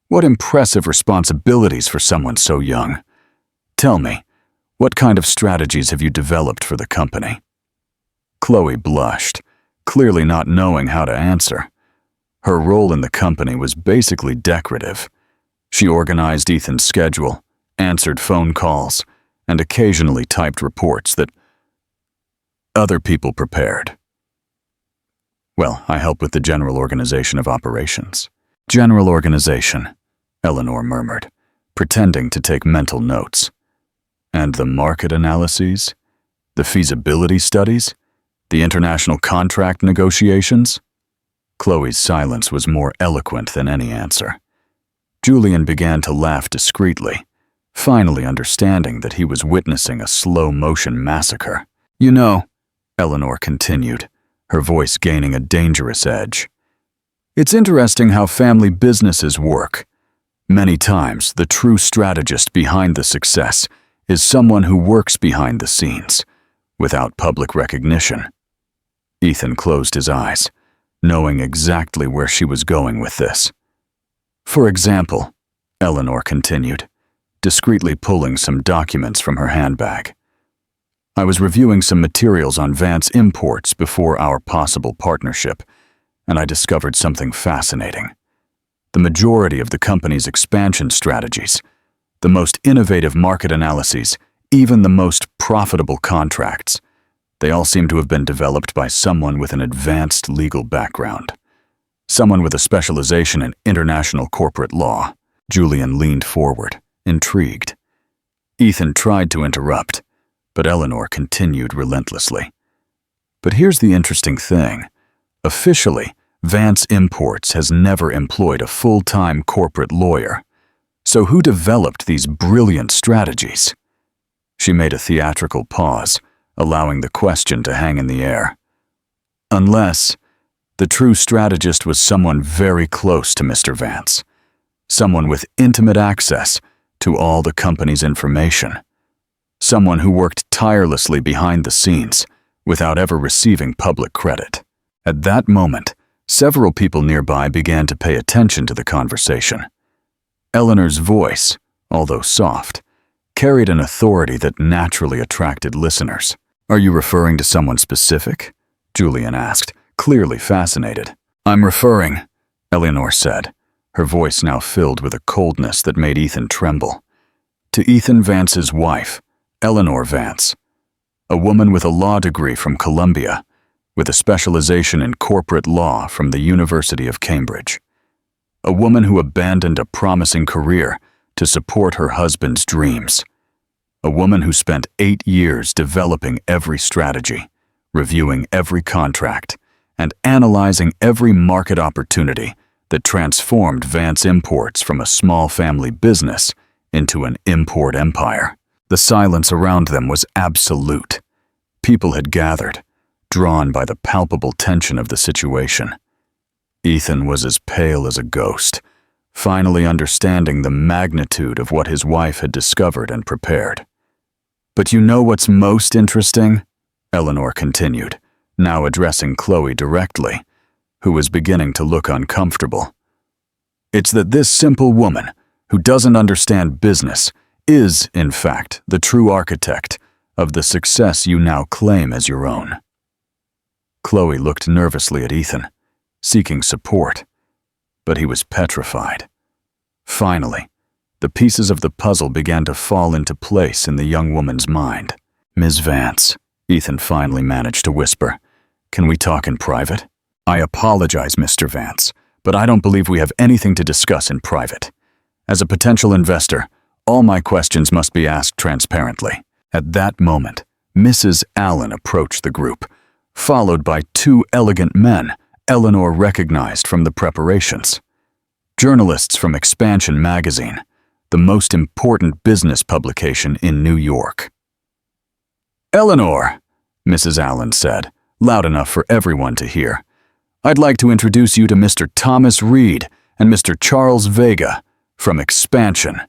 What impressive responsibilities for someone so young. Tell me, what kind of strategies have you developed for the company? Chloe blushed, clearly not knowing how to answer. Her role in the company was basically decorative. She organized Ethan's schedule, answered phone calls, and occasionally typed reports that other people prepared. Well, I help with the general organization of operations. General organization, Eleanor murmured, pretending to take mental notes. And the market analyses? The feasibility studies? The international contract negotiations? Chloe's silence was more eloquent than any answer. Julian began to laugh discreetly, finally understanding that he was witnessing a slow-motion massacre. You know, Eleanor continued, her voice gaining a dangerous edge. It's interesting how family businesses work. Many times, the true strategist behind the success is someone who works behind the scenes, without public recognition. Ethan closed his eyes, knowing exactly where she was going with this. For example, Eleanor continued, discreetly pulling some documents from her handbag. I was reviewing some materials on Vance Imports before our possible partnership, and I discovered something fascinating. The majority of the company's expansion strategies, the most innovative market analyses, even the most profitable contracts, they all seem to have been developed by someone with an advanced legal background. Someone with a specialization in international corporate law. Julian leaned forward, intrigued. Ethan tried to interrupt, but Eleanor continued relentlessly. But here's the interesting thing. Officially, Vance Imports has never employed a full-time corporate lawyer. So who developed these brilliant strategies? She made a theatrical pause, allowing the question to hang in the air. Unless the true strategist was someone very close to Mr. Vance, someone with intimate access to all the company's information, someone who worked tirelessly behind the scenes without ever receiving public credit. At that moment, several people nearby began to pay attention to the conversation. Eleanor's voice, although soft, carried an authority that naturally attracted listeners. "Are you referring to someone specific?" Julian asked, clearly fascinated. "I'm referring," Eleanor said, her voice now filled with a coldness that made Ethan tremble, "to Ethan Vance's wife, Eleanor Vance, a woman with a law degree from Columbia, with a specialization in corporate law from the University of Cambridge. A woman who abandoned a promising career to support her husband's dreams. A woman who spent 8 years developing every strategy, reviewing every contract, and analyzing every market opportunity that transformed Vance Imports from a small family business into an import empire." The silence around them was absolute. People had gathered, drawn by the palpable tension of the situation. Ethan was as pale as a ghost, finally understanding the magnitude of what his wife had discovered and prepared. "But you know what's most interesting?" Eleanor continued, now addressing Chloe directly, who was beginning to look uncomfortable. "It's that this simple woman, who doesn't understand business, is, in fact, the true architect of the success you now claim as your own." Chloe looked nervously at Ethan, seeking support, but he was petrified. Finally, the pieces of the puzzle began to fall into place in the young woman's mind. "Ms. Vance," Ethan finally managed to whisper, "can we talk in private?" "I apologize, Mr. Vance, but I don't believe we have anything to discuss in private. As a potential investor, all my questions must be asked transparently." At that moment, Mrs. Allen approached the group, followed by 2 elegant men Eleanor recognized from the preparations. Journalists from Expansion magazine, the most important business publication in New York. "Eleanor," Mrs. Allen said, loud enough for everyone to hear, "I'd like to introduce you to Mr. Thomas Reed and Mr. Charles Vega from Expansion.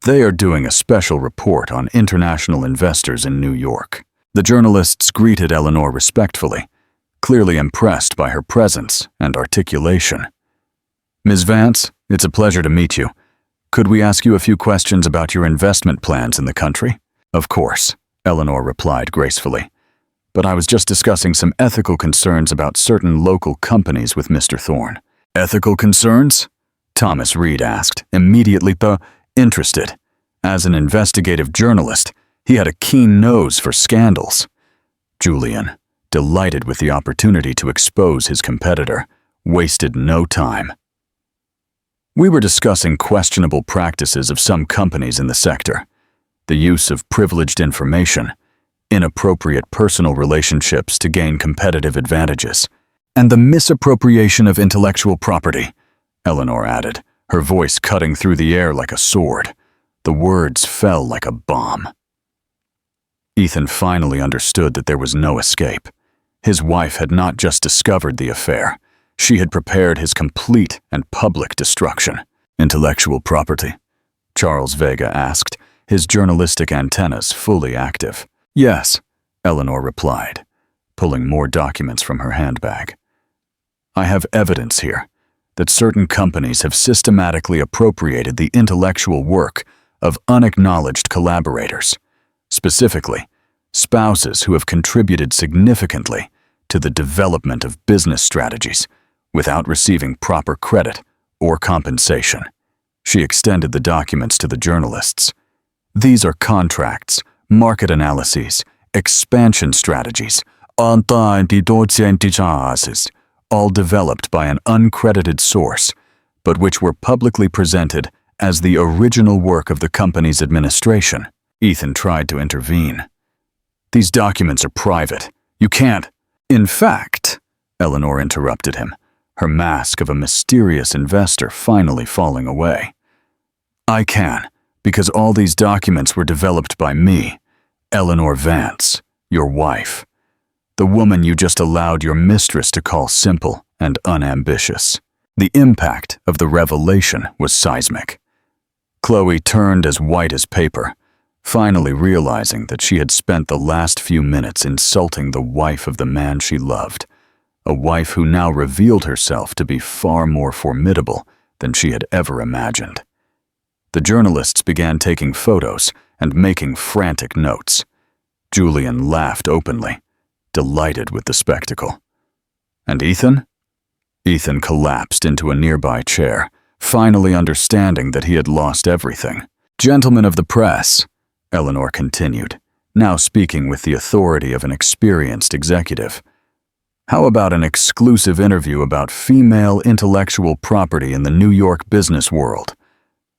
They are doing a special report on international investors in New York." The journalists greeted Eleanor respectfully, clearly impressed by her presence and articulation. "Ms. Vance, it's a pleasure to meet you. Could we ask you a few questions about your investment plans in the country?" "Of course," Eleanor replied gracefully. "But I was just discussing some ethical concerns about certain local companies with Mr. Thorne." "Ethical concerns?" Thomas Reed asked, immediately interested. As an investigative journalist, he had a keen nose for scandals. Julian, delighted with the opportunity to expose his competitor, wasted no time. "We were discussing questionable practices of some companies in the sector, the use of privileged information, inappropriate personal relationships to gain competitive advantages, and the misappropriation of intellectual property," Eleanor added, her voice cutting through the air like a sword. The words fell like a bomb. Ethan finally understood that there was no escape. His wife had not just discovered the affair. She had prepared his complete and public destruction. "Intellectual property?" Charles Vega asked, his journalistic antennas fully active. "Yes," Eleanor replied, pulling more documents from her handbag. "I have evidence here that certain companies have systematically appropriated the intellectual work of unacknowledged collaborators, specifically spouses who have contributed significantly to the development of business strategies without receiving proper credit or compensation." She extended the documents to the journalists. "These are contracts, market analyses, expansion strategies, all developed by an uncredited source, but which were publicly presented as the original work of the company's administration." Ethan tried to intervene. "These documents are private. You can't—" "In fact," Eleanor interrupted him, her mask of a mysterious investor finally falling away. I can, because all these documents were developed by me, Eleanor Vance, your wife, the woman you just allowed your mistress to call simple and unambitious. The impact of the revelation was seismic. Chloe turned as white as paper, finally realizing that she had spent the last few minutes insulting the wife of the man she loved, a wife who now revealed herself to be far more formidable than she had ever imagined. The journalists began taking photos and making frantic notes. Julian laughed openly, delighted with the spectacle. And Ethan? Ethan collapsed into a nearby chair, finally understanding that he had lost everything. Gentlemen of the press, Eleanor continued, now speaking with the authority of an experienced executive. How about an exclusive interview about female intellectual property in the New York business world?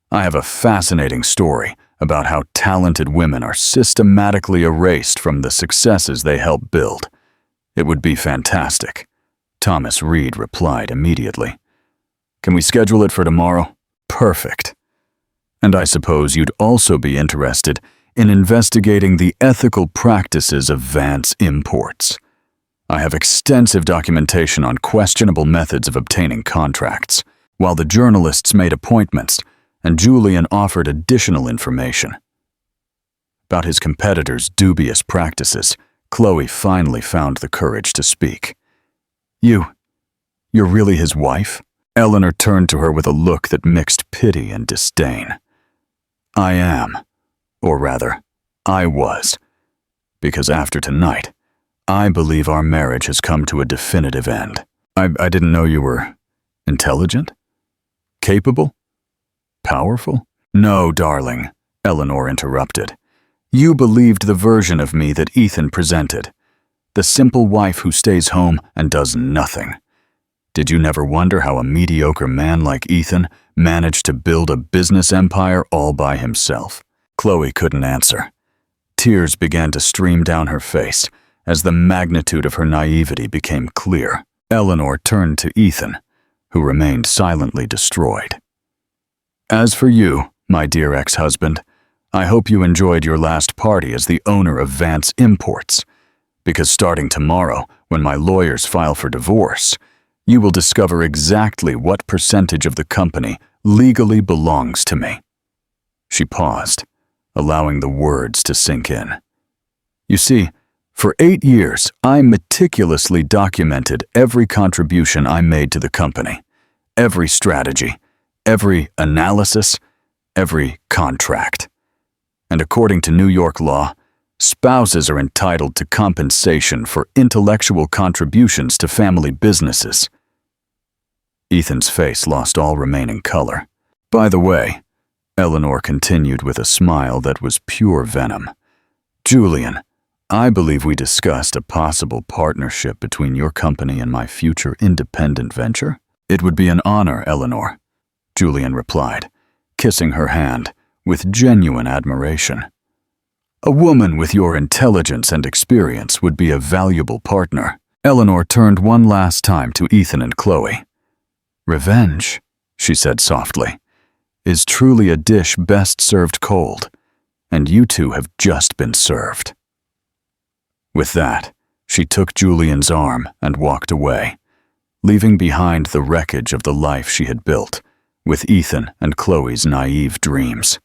I have a fascinating story about how talented women are systematically erased from the successes they help build. It would be fantastic. Thomas Reed replied immediately. Can we schedule it for tomorrow? Perfect. And I suppose you'd also be interested in investigating the ethical practices of Vance Imports. I have extensive documentation on questionable methods of obtaining contracts, while the journalists made appointments and Julian offered additional information. About his competitors' dubious practices, Chloe finally found the courage to speak. You're really his wife? Eleanor turned to her with a look that mixed pity and disdain. I am. Or rather, I was. Because after tonight, I believe our marriage has come to a definitive end. I didn't know you were intelligent? Capable? Powerful? No, darling, Eleanor interrupted. You believed the version of me that Ethan presented. The simple wife who stays home and does nothing. Did you never wonder how a mediocre man like Ethan managed to build a business empire all by himself? Chloe couldn't answer. Tears began to stream down her face as the magnitude of her naivety became clear. Eleanor turned to Ethan, who remained silently destroyed. As for you, my dear ex-husband, I hope you enjoyed your last party as the owner of Vance Imports, because starting tomorrow, when my lawyers file for divorce, you will discover exactly what percentage of the company legally belongs to me. She paused, allowing the words to sink in. You see, for 8 years, I meticulously documented every contribution I made to the company, every strategy, every analysis, every contract. And according to New York law, spouses are entitled to compensation for intellectual contributions to family businesses. Ethan's face lost all remaining color. By the way, Eleanor continued with a smile that was pure venom. Julian, I believe we discussed a possible partnership between your company and my future independent venture. It would be an honor, Eleanor, Julian replied, kissing her hand with genuine admiration. A woman with your intelligence and experience would be a valuable partner. Eleanor turned one last time to Ethan and Chloe. Revenge, she said softly, is truly a dish best served cold, and you two have just been served. With that, she took Julian's arm and walked away, leaving behind the wreckage of the life she had built, with Ethan and Chloe's naive dreams.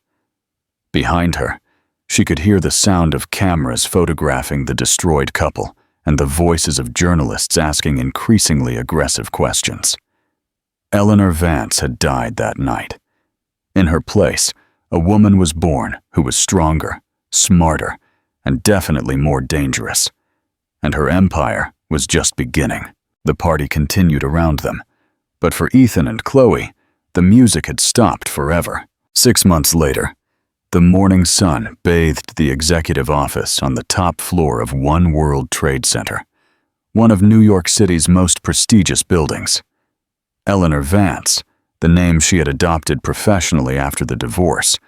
Behind her, she could hear the sound of cameras photographing the destroyed couple and the voices of journalists asking increasingly aggressive questions. Eleanor Vance had died that night. In her place, a woman was born who was stronger, smarter, and definitely more dangerous. And her empire was just beginning. The party continued around them, but for Ethan and Chloe, the music had stopped forever. 6 months later, the morning sun bathed the executive office on the top floor of One World Trade Center, one of New York City's most prestigious buildings. Eleanor Vance, the name she had adopted professionally after the divorce,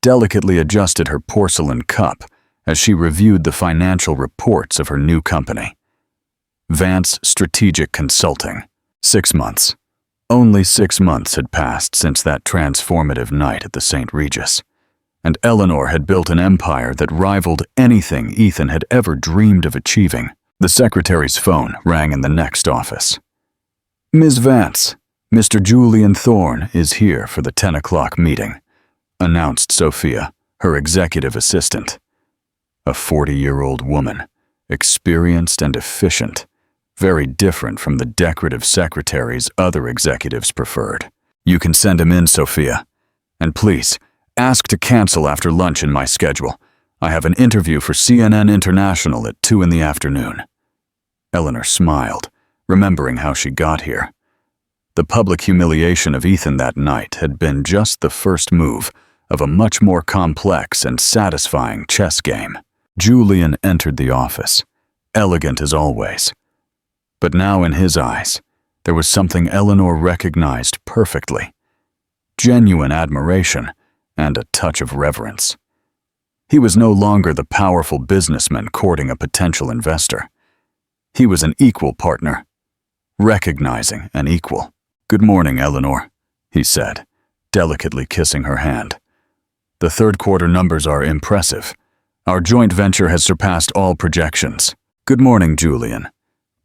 delicately adjusted her porcelain cup as she reviewed the financial reports of her new company. Vance Strategic Consulting, 6 months. Only 6 months had passed since that transformative night at the St. Regis, and Eleanor had built an empire that rivaled anything Ethan had ever dreamed of achieving. The secretary's phone rang in the next office. "Ms. Vance, Mr. Julian Thorne is here for the 10 o'clock meeting," announced Sophia, her executive assistant. A 40-year-old woman, experienced and efficient, very different from the decorative secretaries other executives preferred. "You can send him in, Sophia. And please, ask to cancel after lunch in my schedule. I have an interview for CNN International at 2 in the afternoon." Eleanor smiled, remembering how she got here. The public humiliation of Ethan that night had been just the first move of a much more complex and satisfying chess game. Julian entered the office, elegant as always. But now in his eyes, there was something Eleanor recognized perfectly: genuine admiration and a touch of reverence. He was no longer the powerful businessman courting a potential investor. He was an equal partner, recognizing an equal. "Good morning, Eleanor," he said, delicately kissing her hand. "The third quarter numbers are impressive. Our joint venture has surpassed all projections." "Good morning, Julian.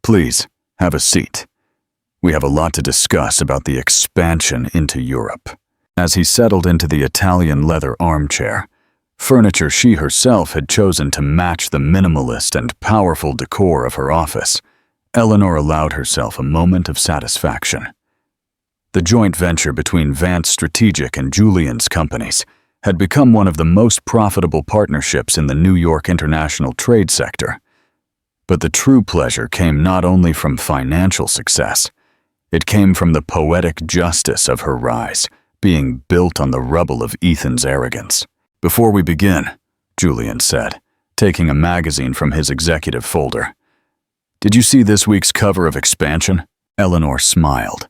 Please, have a seat. We have a lot to discuss about the expansion into Europe." As he settled into the Italian leather armchair, furniture she herself had chosen to match the minimalist and powerful decor of her office, Eleanor allowed herself a moment of satisfaction. The joint venture between Vance Strategic and Julian's companies had become one of the most profitable partnerships in the New York international trade sector. But the true pleasure came not only from financial success, it came from the poetic justice of her rise, being built on the rubble of Ethan's arrogance. "Before we begin," Julian said, taking a magazine from his executive folder, "did you see this week's cover of Expansion?" Eleanor smiled.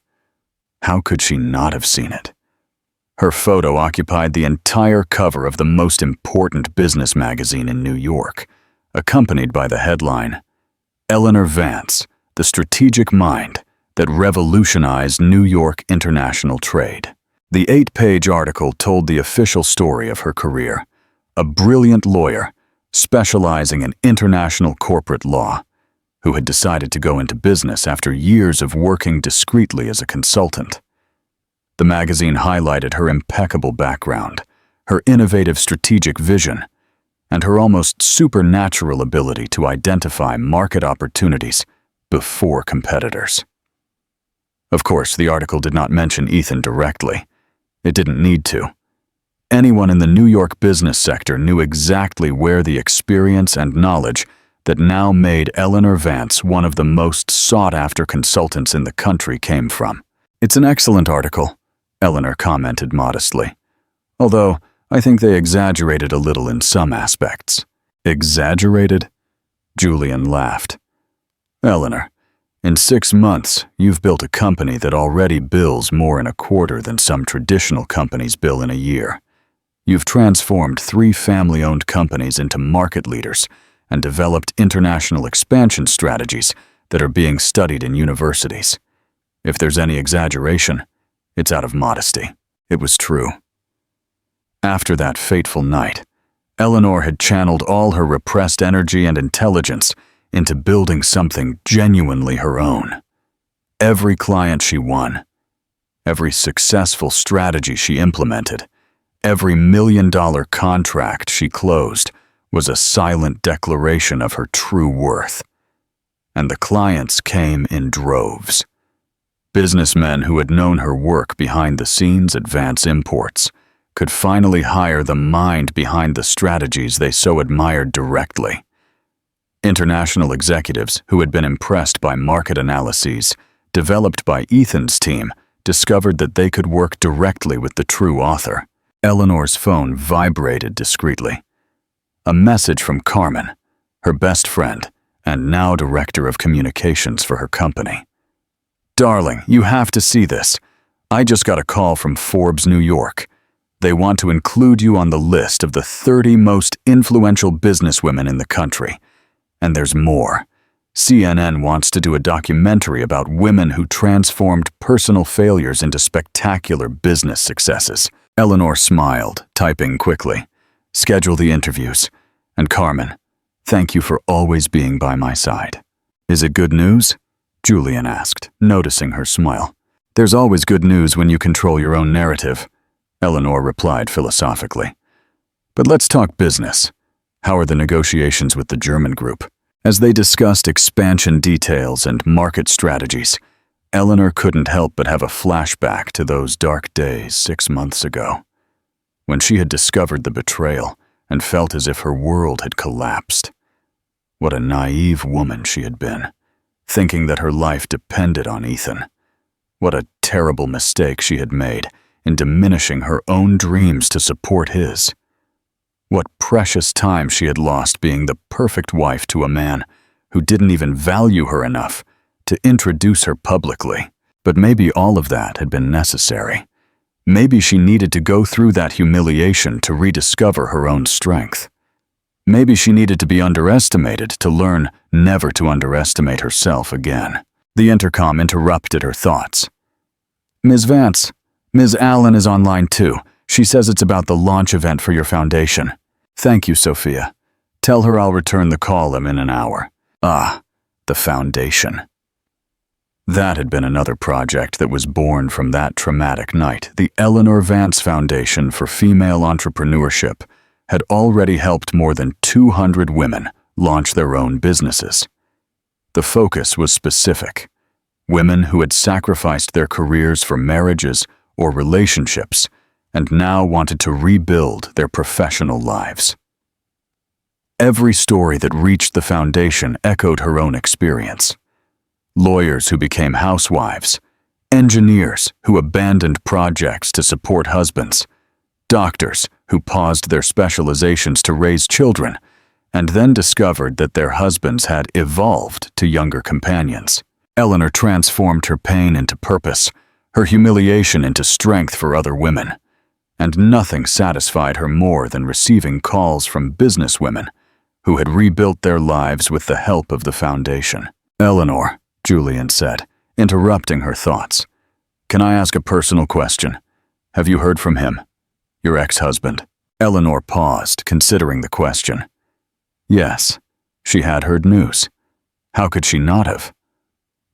How could she not have seen it? Her photo occupied the entire cover of the most important business magazine in New York, accompanied by the headline, "Eleanor Vance, the strategic mind that revolutionized New York international trade." The 8-page article told the official story of her career: a brilliant lawyer specializing in international corporate law, who had decided to go into business after years of working discreetly as a consultant. The magazine highlighted her impeccable background, her innovative strategic vision, and her almost supernatural ability to identify market opportunities before competitors. Of course, the article did not mention Ethan directly. It didn't need to. Anyone in the New York business sector knew exactly where the experience and knowledge that now made Eleanor Vance one of the most sought-after consultants in the country came from. "It's an excellent article," Eleanor commented modestly, "although I think they exaggerated a little in some aspects." "Exaggerated?" Julian laughed. "Eleanor, in 6 months, you've built a company that already bills more in a quarter than some traditional companies bill in a year. You've transformed 3 family-owned companies into market leaders and developed international expansion strategies that are being studied in universities. If there's any exaggeration, it's out of modesty." It was true. After that fateful night, Eleanor had channeled all her repressed energy and intelligence into building something genuinely her own. Every client she won, every successful strategy she implemented, every $1-million contract she closed was a silent declaration of her true worth. And the clients came in droves. Businessmen who had known her work behind the scenes at Vance Imports could finally hire the mind behind the strategies they so admired directly. International executives who had been impressed by market analyses developed by Ethan's team discovered that they could work directly with the true author. Eleanor's phone vibrated discreetly. A message from Carmen, her best friend and now director of communications for her company. "Darling, you have to see this. I just got a call from Forbes New York. They want to include you on the list of the 30 most influential businesswomen in the country. And there's more. CNN wants to do a documentary about women who transformed personal failures into spectacular business successes. Eleanor smiled, typing quickly. Schedule the interviews. And Carmen, thank you for always being by my side. Is it good news? Julian asked, noticing her smile. There's always good news when you control your own narrative, Eleanor replied philosophically. But let's talk business. How are the negotiations with the German group? As they discussed expansion details and market strategies, Eleanor couldn't help but have a flashback to those dark days 6 months ago, when she had discovered the betrayal and felt as if her world had collapsed. What a naive woman she had been, thinking that her life depended on Ethan. What a terrible mistake she had made in diminishing her own dreams to support his. What precious time she had lost being the perfect wife to a man who didn't even value her enough to introduce her publicly. But maybe all of that had been necessary. Maybe she needed to go through that humiliation to rediscover her own strength. Maybe she needed to be underestimated to learn never to underestimate herself again. The intercom interrupted her thoughts. Ms. Vance, Ms. Allen is online too. She says it's about the launch event for your foundation. Thank you, Sophia. Tell her I'll return the call in an hour. Ah, the foundation. That had been another project that was born from that traumatic night. The Eleanor Vance Foundation for Female Entrepreneurship had already helped more than 200 women launch their own businesses. The focus was specific. Women who had sacrificed their careers for marriages or relationships and now wanted to rebuild their professional lives. Every story that reached the foundation echoed her own experience. Lawyers who became housewives, engineers who abandoned projects to support husbands, doctors who paused their specializations to raise children, and then discovered that their husbands had evolved to younger companions. Eleanor transformed her pain into purpose, her humiliation into strength for other women. And nothing satisfied her more than receiving calls from businesswomen who had rebuilt their lives with the help of the foundation. Eleanor, Julian said, interrupting her thoughts. Can I ask a personal question? Have you heard from him? Your ex-husband? Eleanor paused, considering the question. Yes, she had heard news. How could she not have?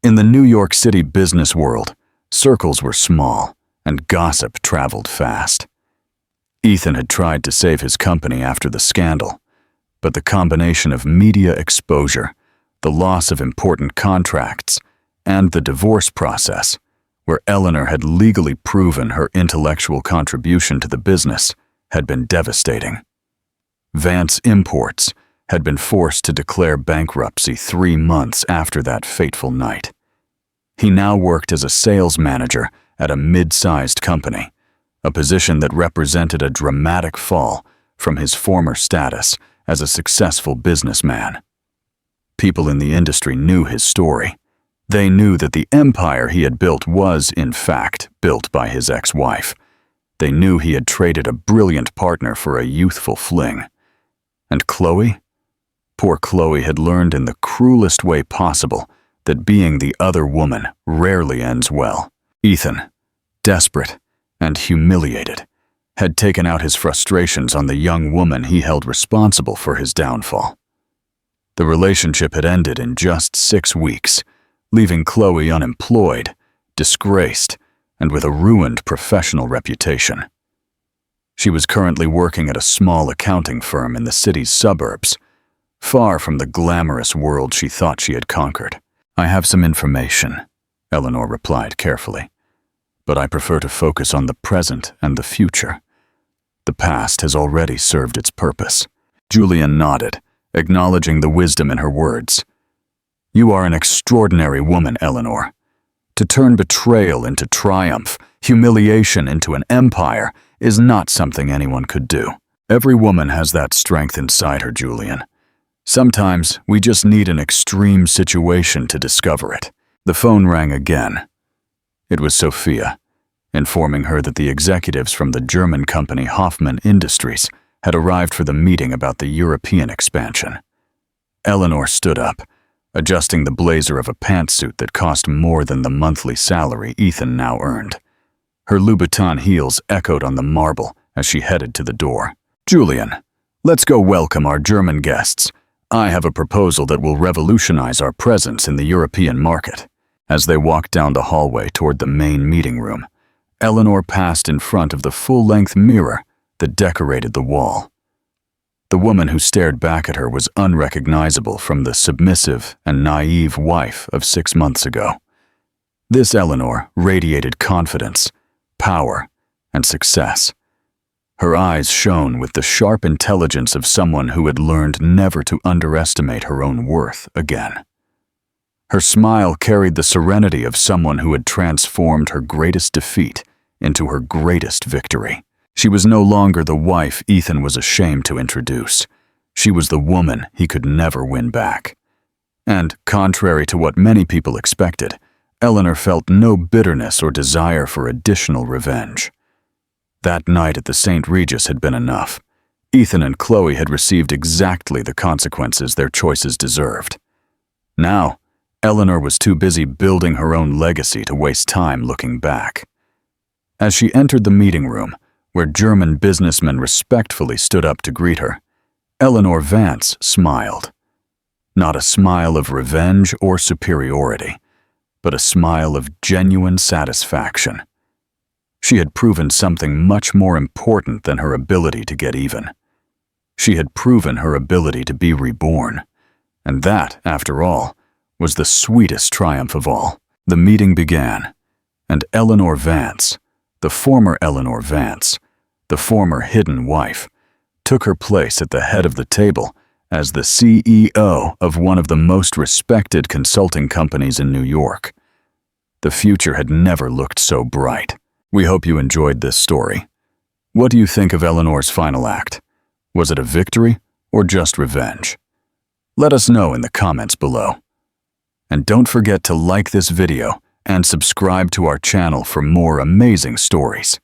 In the New York City business world, circles were small and gossip traveled fast. Ethan had tried to save his company after the scandal, but the combination of media exposure, the loss of important contracts, and the divorce process, where Eleanor had legally proven her intellectual contribution to the business, had been devastating. Vance Imports had been forced to declare bankruptcy 3 months after that fateful night. He now worked as a sales manager at a mid-sized company, a position that represented a dramatic fall from his former status as a successful businessman. People in the industry knew his story. They knew that the empire he had built was, in fact, built by his ex-wife. They knew he had traded a brilliant partner for a youthful fling. And Chloe? Poor Chloe had learned in the cruelest way possible that being the other woman rarely ends well. Ethan, desperate and humiliated, had taken out his frustrations on the young woman he held responsible for his downfall. The relationship had ended in just 6 weeks, leaving Chloe unemployed, disgraced, and with a ruined professional reputation. She was currently working at a small accounting firm in the city's suburbs, far from the glamorous world she thought she had conquered. I have some information, Eleanor replied carefully, but I prefer to focus on the present and the future. The past has already served its purpose. Julian nodded, acknowledging the wisdom in her words. You are an extraordinary woman, Eleanor. To turn betrayal into triumph, humiliation into an empire, is not something anyone could do. Every woman has that strength inside her, Julian. Sometimes we just need an extreme situation to discover it. The phone rang again. It was Sophia, informing her that the executives from the German company Hoffman Industries had arrived for the meeting about the European expansion. Eleanor stood up, adjusting the blazer of a pantsuit that cost more than the monthly salary Ethan now earned. Her Louboutin heels echoed on the marble as she headed to the door. "Julian, let's go welcome our German guests. I have a proposal that will revolutionize our presence in the European market." As they walked down the hallway toward the main meeting room, Eleanor passed in front of the full-length mirror that decorated the wall. The woman who stared back at her was unrecognizable from the submissive and naive wife of 6 months ago. This Eleanor radiated confidence, power, and success. Her eyes shone with the sharp intelligence of someone who had learned never to underestimate her own worth again. Her smile carried the serenity of someone who had transformed her greatest defeat into her greatest victory. She was no longer the wife Ethan was ashamed to introduce. She was the woman he could never win back. And, contrary to what many people expected, Eleanor felt no bitterness or desire for additional revenge. That night at the St. Regis had been enough. Ethan and Chloe had received exactly the consequences their choices deserved. Now, Eleanor was too busy building her own legacy to waste time looking back. As she entered the meeting room, where German businessmen respectfully stood up to greet her, Eleanor Vance smiled. Not a smile of revenge or superiority, but a smile of genuine satisfaction. She had proven something much more important than her ability to get even. She had proven her ability to be reborn. And that, after all, was the sweetest triumph of all. The meeting began, and Eleanor Vance, the former Eleanor Vance, the former hidden wife, took her place at the head of the table as the CEO of one of the most respected consulting companies in New York. The future had never looked so bright. We hope you enjoyed this story. What do you think of Eleanor's final act? Was it a victory or just revenge? Let us know in the comments below. And don't forget to like this video and subscribe to our channel for more amazing stories.